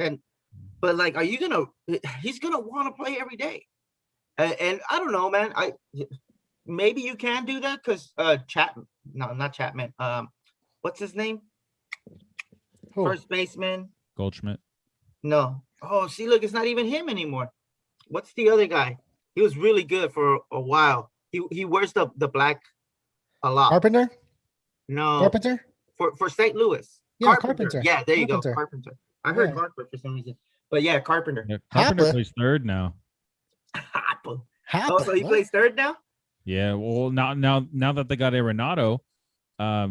but like, he's going to want to play every day. And I don't know, man. Maybe you can do that because not Chapman. What's his name? Who? First baseman. Goldschmidt. No. Oh, see, look, it's not even him anymore. What's the other guy? He was really good for a while. He wears the black a lot. Carpenter? No. Carpenter? For St. Louis. Yeah, Carpenter. Yeah, there you Carpenter. go. Carpenter. I heard Yeah. Harper for some reason. But yeah, Carpenter. Yeah, Carpenter Happa. plays third now. Oh, so he plays third now? Yeah. Well, now that they got Arenado,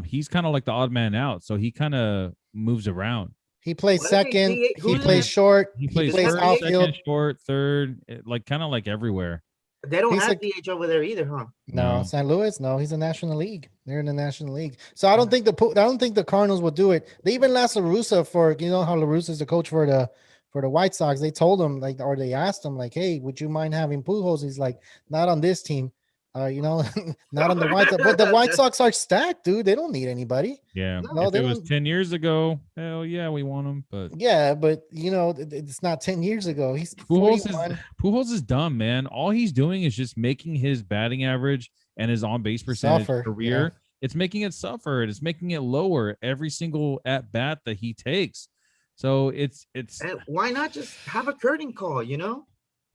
he's kind of like the odd man out, so he kind of moves around. He plays What are they- second. who He is plays it? short. He He plays plays first, outfield. second, short, third, like kind of like everywhere. They don't He's have like- DH over there either, huh? No, No. St. Louis. No, he's in the National League. They're in the National League. So I don't think the Cardinals will do it. They even asked LaRussa for, you know how LaRussa is the coach for the White Sox. They told him like, or they asked him like, hey, would you mind having Pujols? He's like, not on this team. You know, not on the White Sox. But the White Sox are stacked, dude. They don't need anybody. Yeah. No, If they it was don't. 10 years ago, hell yeah, we want him. But Yeah, but you know, it's not 10 years ago. He's Pujols 41. Pujols is dumb, man. All he's doing is just making his batting average and his on base percentage Suffer, career. It's making it suffer. It's making it lower every single at bat that he takes. So it's And why not just have a curtain call? You know,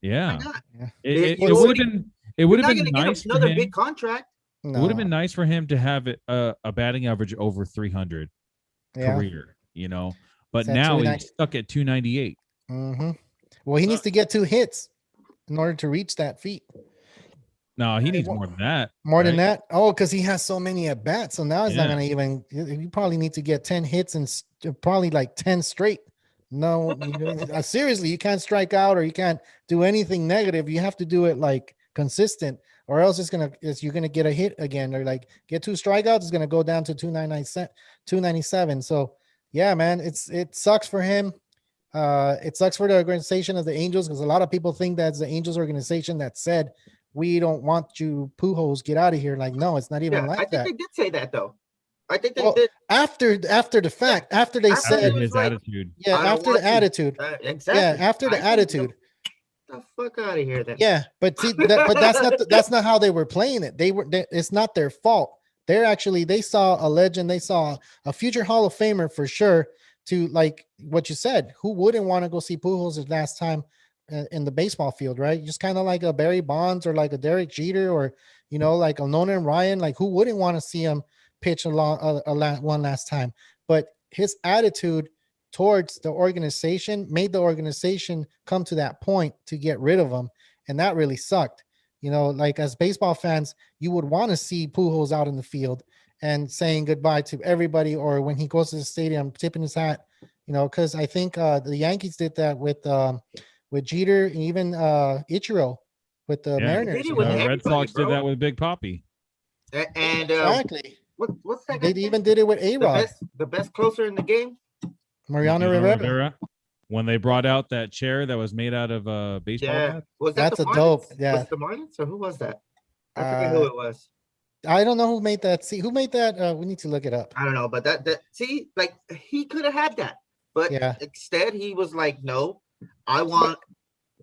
why yeah. not? It You're would have been You're would have not been going to nice get for another him. big contract. It would have been No. nice for him to have it a batting average over 300 Yeah. career, you know. But It's at now 290. he's stuck at 298. Mm-hmm. Well, he needs to get 2 hits in order to reach that feat. No, he needs wa- more than that. More than right? that? Oh, because he has so many at bats. So now he's not Yeah. going to even. You probably need to get 10 hits and probably like 10 straight. No, seriously, you can't strike out or you can't do anything negative. You have to do it like consistent, or else you're gonna get a hit again, or like get 2 strikeouts. It's gonna go down to 297. So yeah, man, it sucks for him. It sucks for the organization of the Angels because a lot of people think that's the Angels organization that said we don't want you Pujols, get out of here. Like, no, it's not even Yeah, like I think that. they did say that though. I think they Well, did. after the fact, after they After After said, was his like, attitude. yeah, I don't after the want you. attitude, Exactly. yeah, after the I think attitude, the fuck out of here then. yeah, but see, but that's not how they were playing it. It's not their fault. They saw a legend, they saw a future Hall of Famer for sure. To like what you said, who wouldn't want to go see Pujols his last time in the baseball field, right? Just kind of like a Barry Bonds or like a Derek Jeter or like a Nolan Ryan. Like who wouldn't want to see him pitch one last time? But his attitude towards the organization made the organization come to that point to get rid of him, and that really sucked. Like as baseball fans, you would want to see Pujols out in the field and saying goodbye to everybody, or when he goes to the stadium, tipping his hat, because I think the Yankees did that with Jeter and even Ichiro with the Yeah. Mariners. They did you it with know? The Red everybody, Sox did bro. that with Big Poppy. And Exactly. what's that? They guy's even name? did it with the A-Rod, best closer in the game. Mariano Rivera. When they brought out that chair that was made out of baseball Yeah, bat. was that That's the a dope. Marlins? Yeah. Was it the Marlins or who was that? I forget who it was. I don't know who made that. See, who made that? We need to look it up. I don't know, but that see, like he could have had that, but Yeah. instead he was like, no, I want.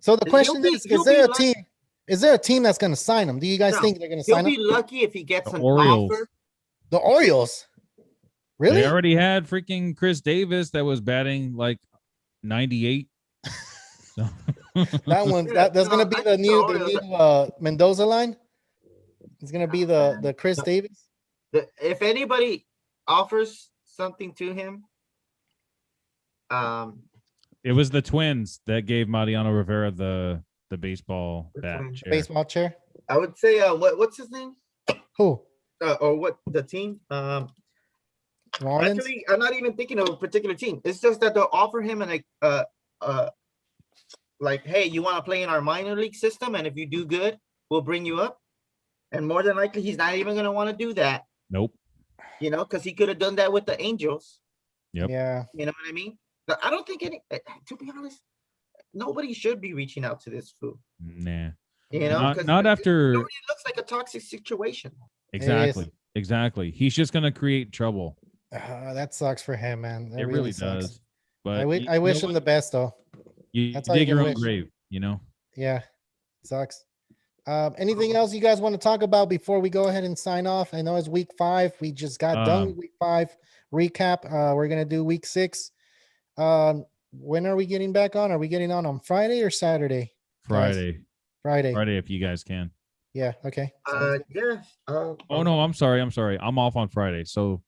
So the He'll question be- is he'll there a be lucky- team? Is there a team that's going to sign him? Do you guys No, think they're going to He'll sign him? be lucky if he gets The an Orioles. offer. The Orioles. Really? They already had freaking Chris Davis that was batting like 98. So That one. Yeah, That's going to be I the think new Orioles- Mendoza line. It's going to be the Chris No. Davis. If anybody offers something to him, it was the Twins that gave Mariano Rivera the baseball The bat Twins. chair. Baseball chair. I would say, what's his name? Who? Or what the team? Marlins. Actually, I'm not even thinking of a particular team. It's just that they'll offer him like, hey, you want to play in our minor league system, and if you do good, we'll bring you up. And more than likely, he's not even going to want to do that, Nope. because he could have done that with the Angels. Yep. Yeah. You know what I mean? But I don't think to be honest, nobody should be reaching out to this fool. Nah. Not, 'cause Not it after already looks like a toxic situation. exactly. Exactly. He's just gonna create trouble. That sucks for him, man. That It really sucks. does. But I wish him the best, though. You That's all you dig your can own wish. grave, Yeah, sucks. Anything else you guys want to talk about before we go ahead and sign off? I know it's week 5. We just got done with week 5 recap. We're gonna do week 6. When are we getting back on? Are we getting on Friday or Saturday? Friday. Friday. If you guys can. Yeah. Okay. Yeah. Oh no, I'm sorry. I'm off on Friday. So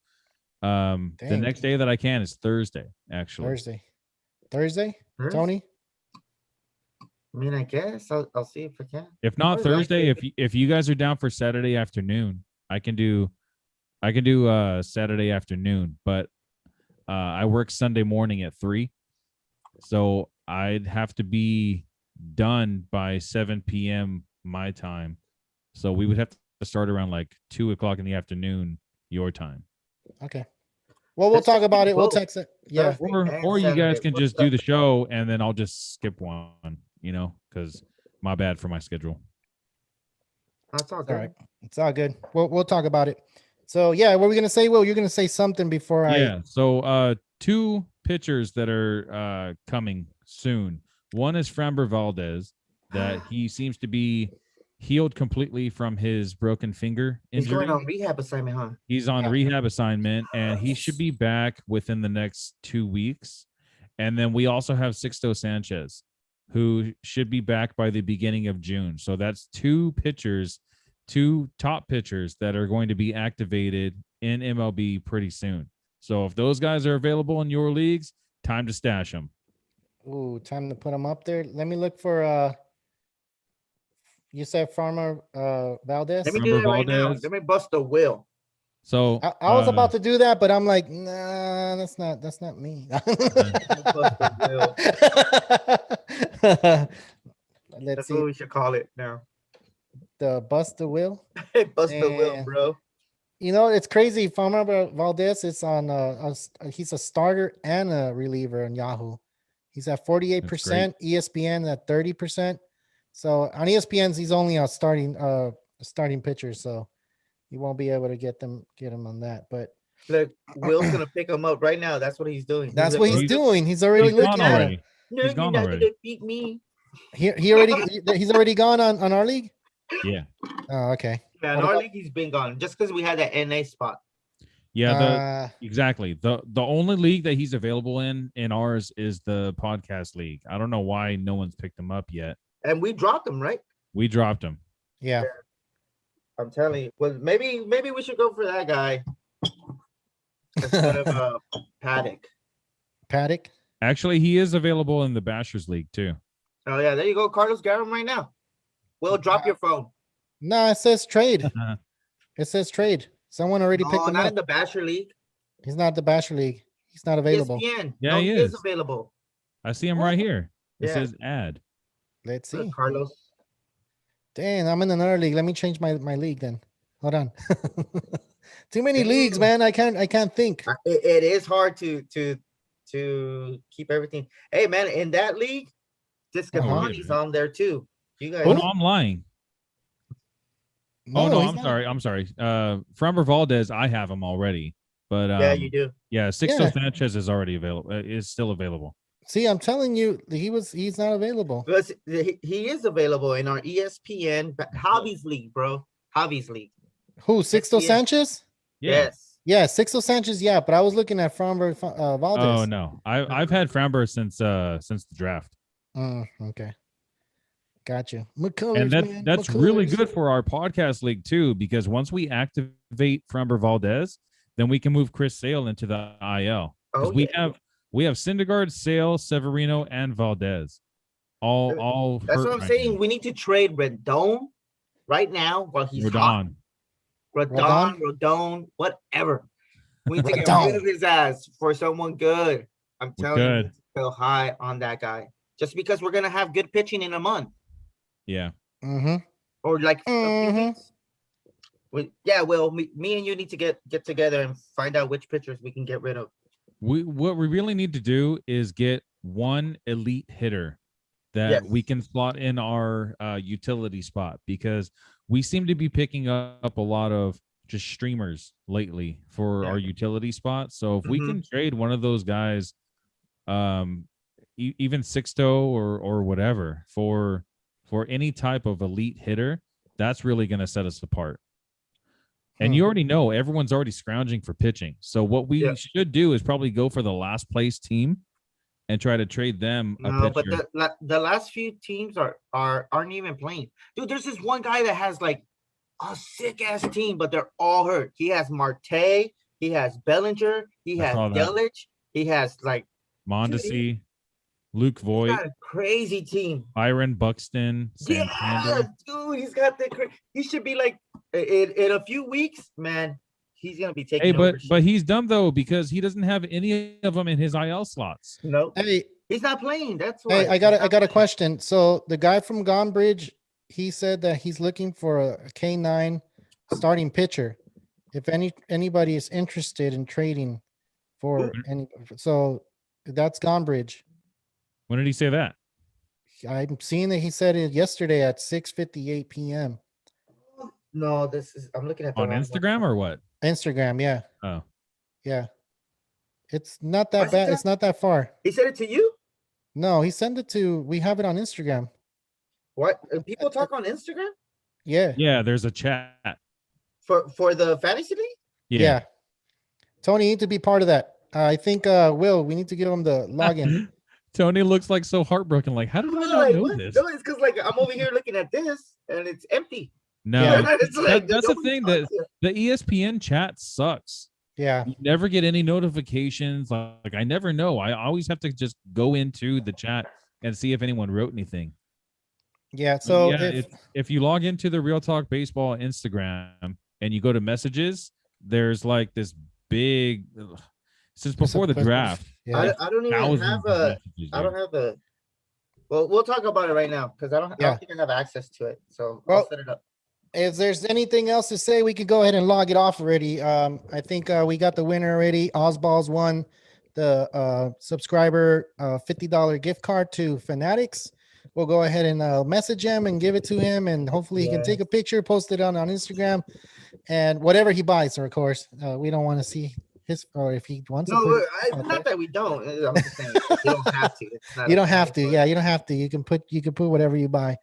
the Dang. next day that I can is Thursday, actually. Thursday. Tony. I mean, I guess I'll see if I can. If not Thursday. Thursday, if you guys are down for Saturday afternoon, I can do I can do Saturday afternoon, but I work Sunday morning at 3. So I'd have to be done by 7 p.m. my time. So we would have to start around like 2 o'clock in the afternoon, your time. Okay. Well, we'll Let's talk just about do it. We'll both. text it. Yeah. Thursday Or and you guys Saturday. can What's just do up? the show and then I'll just skip one, because my bad for my schedule. That's all All good. right. It's all good. We'll talk about it. So yeah, what were we gonna say? Will, you're gonna say something before Yeah. So 2 pitchers that are coming soon. One is Fran Bervaldes, that he seems to be healed completely from his broken finger He's injury. going on rehab assignment, huh? He's on Yeah. rehab assignment and he should be back within the next 2 weeks. And then we also have Sixto Sanchez, who should be back by the beginning of June. So that's 2 pitchers, 2 top pitchers that are going to be activated in MLB pretty soon. So if those guys are available in your leagues, time to stash them. Ooh, time to put them up there. Let me look for you said Farmer Valdez. Let me Remember do that right now. Valdez? Let me bust the wheel. So I was about to do that, but I'm like, nah, that's not me. Let's That's see. what we should call it now. The bust the wheel. Bust the wheel, And- bro. You know, it's crazy. If I remember Valdez, it's on he's a starter and a reliever on Yahoo. He's at 48%, ESPN at 30%. So on ESPN's he's only a starting pitcher, so you won't be able to get him on that. But Look, Will's gonna pick him up right now. That's what he's doing. that's what he's he's- doing. He's already He's looking gone at him. already. No, He's you're gone not already. gonna beat me. He's already gone on our league. Yeah. Oh, okay. Yeah, in What our about- league, he's been gone just because we had that NA spot. Yeah. Exactly. The only league that he's available in ours is the podcast league. I don't know why no one's picked him up yet. And we dropped him, right? We dropped him. yeah. I'm telling you. Well, maybe we should go for that guy instead of Paddock. Paddock. Actually, he is available in the Bashers League too. Oh yeah, there you go. Carlos, grab him right now. Will, drop your phone. No, it says trade. It says trade. Someone already No, picked him not up. in the Basher League. He's not the Basher League. He's not available. ESPN. Yeah, No, he is is. available. I see him right here. It Yeah. says add. Let's Look, see. Carlos. Dang, I'm in another league. Let me change my league then. Hold on. Too many leagues, man. I can't think. It is hard to keep everything. Hey man, in that league, Discapani's on there too. You guys, Oh no, I'm lying. No, he's I'm not. sorry. I'm sorry. From Bervaldes, I have him already. But yeah, you do. Yeah, Sixto Yeah. Sanchez is already available. Is still available. See, I'm telling you, he's not available. Because he is available in our ESPN Hobbies League, bro. Hobbies League. Who? Sixto Yeah. Sanchez? Yeah. Yes. Yeah, Sixto Sanchez. Yeah, but I was looking at Framber Valdez. Oh no, I've had Framber since the draft, Okay. Got you. and McCullers, man. that's really McCullers. good for our podcast league too. Because once we activate Framber Valdez, then we can move Chris Sale into the IL. Because Oh, we have Syndergaard, Sale, Severino, and Valdez. All. That's hurt what I'm right saying. now. We need to trade Rendon right now while he's hot. Rodon, whatever. We need to get rid of his ass for someone good. I'm telling you, we need to go high on that guy. Just because we're gonna have good pitching in a month. Yeah. Mm-hmm. Or like a few Mhm. weeks. Well, me and you need to get together and find out which pitchers we can get rid of. What we really need to do is get one elite hitter that Yes. we can slot in our utility spot, because we seem to be picking up a lot of just streamers lately for Yeah. our utility spot. So if we Mhm. can trade one of those guys, even Sixto or whatever for any type of elite hitter, that's really going to set us apart. And you already know everyone's already scrounging for pitching. So what we should do is probably go for the last place team and try to trade them a No, pitcher. but the last few teams aren't even playing. Dude, there's this one guy that has like a sick ass team, but they're all hurt. He has Marte, he has Bellinger, he I has saw that. Yelich, he has like Mondesi, Luke he's Voigt, got a crazy team. Byron Buxton, Yeah, Santander. dude, he's got the he should be like in a few weeks, man. he's gonna be taking Hey, over. but he's dumb though because he doesn't have any of them in his IL slots. No, Hey, he's not playing. That's why. I got a question. So the guy from Gonbridge, he said that he's looking for a K9 starting pitcher. If anybody is interested in trading for any, so that's Gonbridge. When did he say that? I'm seeing that he said it yesterday at 6:58 p.m. No, this is. I'm looking at the On wrong Instagram one. or what? Instagram, yeah, Oh, yeah. It's not that What's it bad. say? It's not that far. He said it to you. No, he sent it to. We have it on Instagram. What? People talk on Instagram Yeah, yeah. There's a chat. for the fantasy league. yeah. Tony, you need to be part of that. I think Will, we need to give him the login. Tony looks like so heartbroken. Like, how did I not Like, know what? this? No, it's because like I'm over here looking at this and it's empty. No, Yeah. It's like, that's the nobody thing talks that here. the ESPN chat sucks. Yeah, You never get any notifications. Like I never know. I always have to just go into the chat and see if anyone wrote anything. yeah. So yeah, if you log into the Real Talk Baseball Instagram and you go to messages, there's like this big since before the draft. Yeah, I don't even thousands have of a. messages, I don't dude. have a. Well, we'll talk about it right now because I Yeah. don't think I have access to it. So Well, I'll set it up. if there's anything else to say, we could go ahead and log it off already. I think we got the winner already. Osballs won the subscriber $50 gift card to Fanatics. We'll go ahead and message him and give it to him, and hopefully he can take a picture, post it on Instagram, and whatever he buys. Of course, we don't want to see his, or if he wants No, to. Put, it's not that we don't. I'm just saying you don't have to. It's not you a don't have to. thing, Yeah, you don't have to. You can put whatever you buy.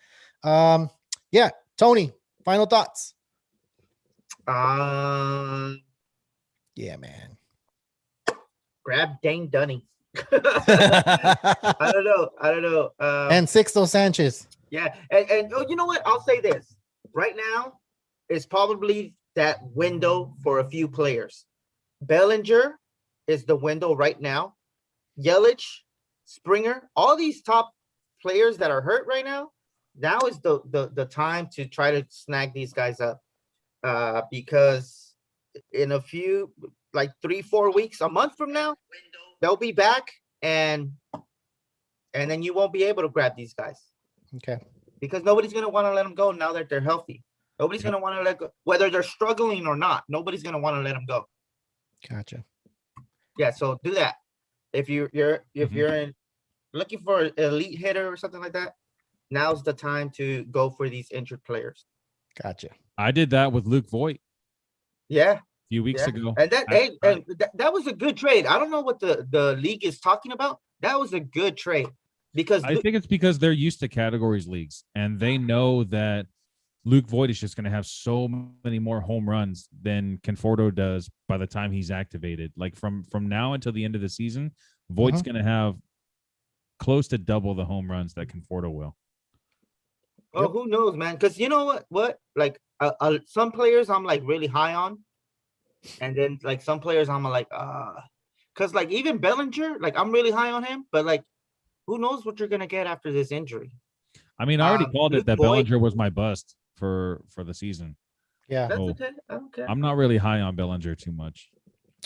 Yeah, Tony. Final thoughts. but, Yeah, man. grab Dane Dunning. I don't know. And Sixto Sanchez. Yeah, and oh, you know what? I'll say this right now is probably that window for a few players. Bellinger is the window right now. Yelich, Springer, all these top players that are hurt right now. Now is the time to try to snag these guys up, because in a few, like 3-4 weeks, a month from now, they'll be back, and then you won't be able to grab these guys. Okay. Because nobody's going to want to let them go now that they're healthy. Nobody's going to want to let go, whether they're struggling or not. Nobody's going to want to let them go. Gotcha. Yeah, so do that. If you're in looking for an elite hitter or something like that, now's the time to go for these injured players. Gotcha. I did that with Luke Voigt Yeah, a few weeks ago. and that was a good trade. I don't know what the league is talking about. That was a good trade because I think it's because they're used to categories leagues and they know that Luke Voigt is just going to have so many more home runs than Conforto does by the time he's activated. Like from now until the end of the season, Voigt's going to have close to double the home runs that Conforto will. Oh, who knows, man? Because you know what? Like some players I'm like really high on, and then like some players I'm like because like even Bellinger, like I'm really high on him, but like who knows what you're gonna get after this injury? I mean, I already called Luke it that Voigt- Bellinger was my bust for the season. Yeah. That's Oh. okay. I don't care. I'm not really high on Bellinger too much.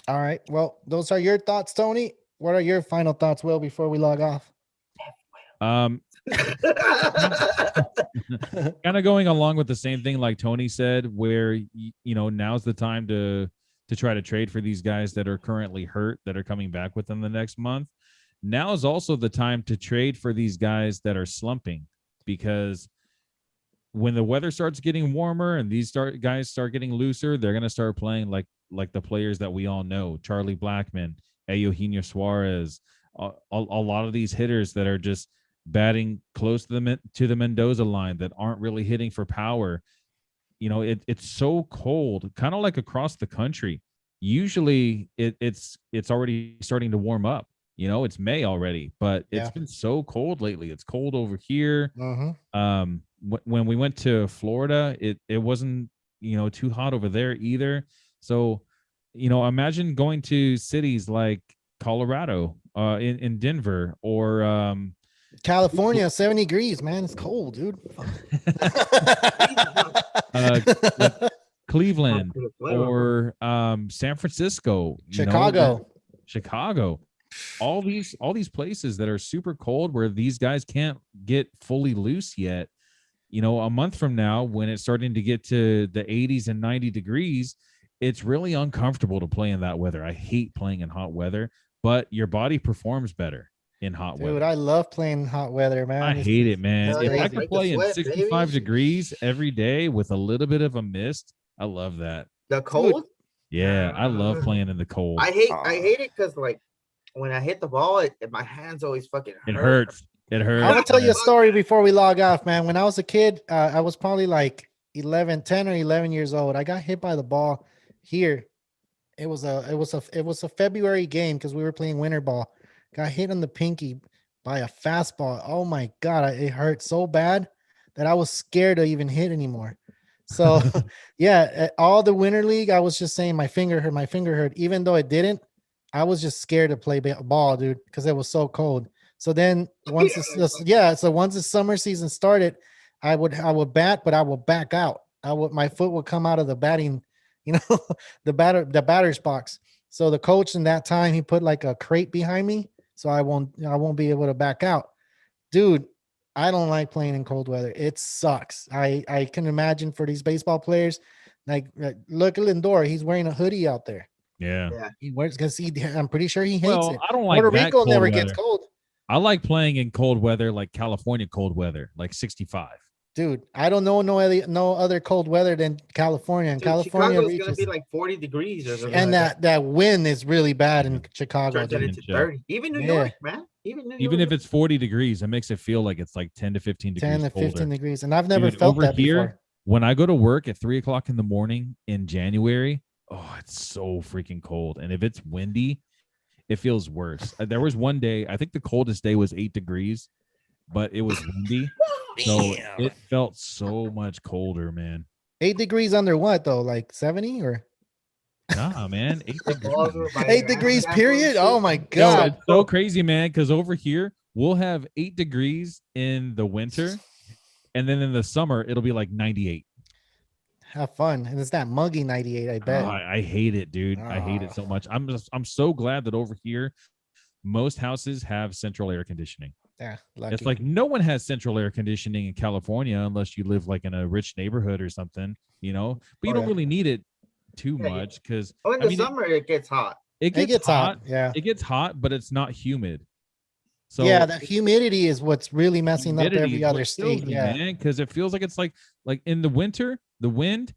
All right. Well, those are your thoughts, Tony. What are your final thoughts, Will, before we log off? Kind of going along with the same thing like Tony said, where now's the time to try to trade for these guys that are currently hurt that are coming back within the next month. Now is also the time to trade for these guys that are slumping, because when the weather starts getting warmer and these guys start getting looser, they're going to start playing like the players that we all know: Charlie Blackmon, Eugenio Suarez, a lot of these hitters that are just batting close to the Mendoza line that aren't really hitting for power. It's so cold, kind of like across the country. Usually it's already starting to warm up. It's May already, but it's been so cold lately. It's cold over here. When we went to Florida, it wasn't too hot over there either. So imagine going to cities like Colorado, in Denver, or California, 70 degrees, man. It's cold, dude. Cleveland or San Francisco, Chicago, all these places that are super cold where these guys can't get fully loose yet. You know, a month from now, when it's starting to get to the 80s and 90 degrees, it's really uncomfortable to play in that weather. I hate playing in hot weather, but your body performs better in hot weather. Dude, I love playing hot weather, man. I hate it, man. If I could play in sweat, 65 baby. degrees every day with a little bit of a mist, I love that. The cold? Yeah, I love playing in the cold. I hate it because like when I hit the ball, my hands always fucking hurt. It hurts. It hurts. I'm gonna tell you a story before we log off, man. When I was a kid, I was probably like 10 or 11 years old. I got hit by the ball here. It was a February game because we were playing winter ball. Got hit on the pinky by a fastball. Oh my God, it hurt so bad that I was scared to even hit anymore. So yeah, all the winter league, I was just saying my finger hurt, even though it didn't. I was just scared to play ball, dude, because it was so cold. So then once once the summer season started, I would bat, but I would back out. My foot would come out of the batting, the batter's box. So the coach in that time, he put like a crate behind me, so I won't be able to back out. Dude, I don't like playing in cold weather. It sucks. I can imagine for these baseball players, like look at Lindor, he's wearing a hoodie out there. Yeah. He wears because I'm pretty sure he hates it. I don't like Puerto Rico never weather. gets cold. I like playing in cold weather, like California cold weather, like 65. Dude, I don't know no other cold weather than California. And California Chicago's gonna be like 40 degrees or something. And that wind is really bad in Chicago. Into 30. Even New York, man. Even if it's 40 degrees, it makes it feel like it's like 10 to 15 degrees. 10 to 15 colder. degrees. And I've never felt that before. When I go to work at 3:00 in the morning in January, oh, it's so freaking cold. And if it's windy, it feels worse. There was one day, I think the coldest day was 8 degrees, but it was windy. So it felt so much colder, man. 8 degrees under what though? Like 70 or? Nah, man. 8 degrees. 8 degrees period. Oh my God. No, it's so crazy, man. Because over here we'll have 8 degrees in the winter, and then in the summer it'll be like 98. Have fun. And it's that muggy 98, I bet. Oh, I hate it, dude. I hate it so much. I'm so glad that over here most houses have central air conditioning. Yeah, lucky. It's like no one has central air conditioning in California unless you live like in a rich neighborhood or something, but you don't really need it too much because in the summer it gets hot. It gets hot. Yeah, it gets hot, but it's not humid. So yeah, the humidity is what's really messing up every other state. Yeah, man, because it feels like it's like in the winter, the wind,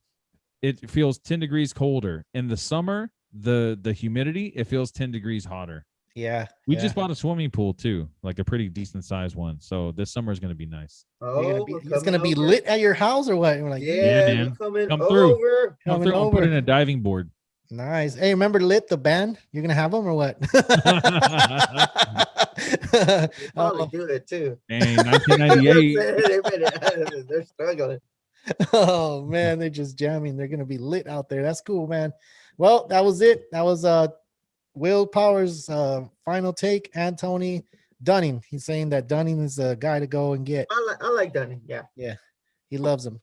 it feels 10 degrees colder. In the summer, the humidity, it feels 10 degrees hotter. Yeah. We just bought a swimming pool too, like a pretty decent sized one. So this summer is going to be nice. It's going to be lit at your house or what? We're like, yeah, man. Come through. Come through. I'll put in a diving board. Nice. Hey, remember Lit the band? You're going to have them or what? Probably do it too. Dang, 1998. They're struggling. Oh man, they're just jamming. They're going to be lit out there. That's cool, man. Well, that was it. That was Will Power's final take. Anthony Dunning. He's saying that Dunning is the guy to go and get. I like Dunning. Yeah. Yeah. He loves him.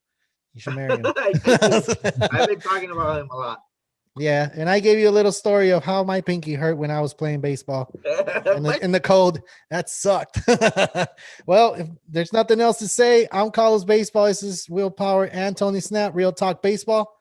You should marry him. I've been talking about him a lot. Yeah. And I gave you a little story of how my pinky hurt when I was playing baseball in the cold. That sucked. Well, if there's nothing else to say, I'm Carlos Baseball. This is Will Power and Tony Snap, Real Talk Baseball.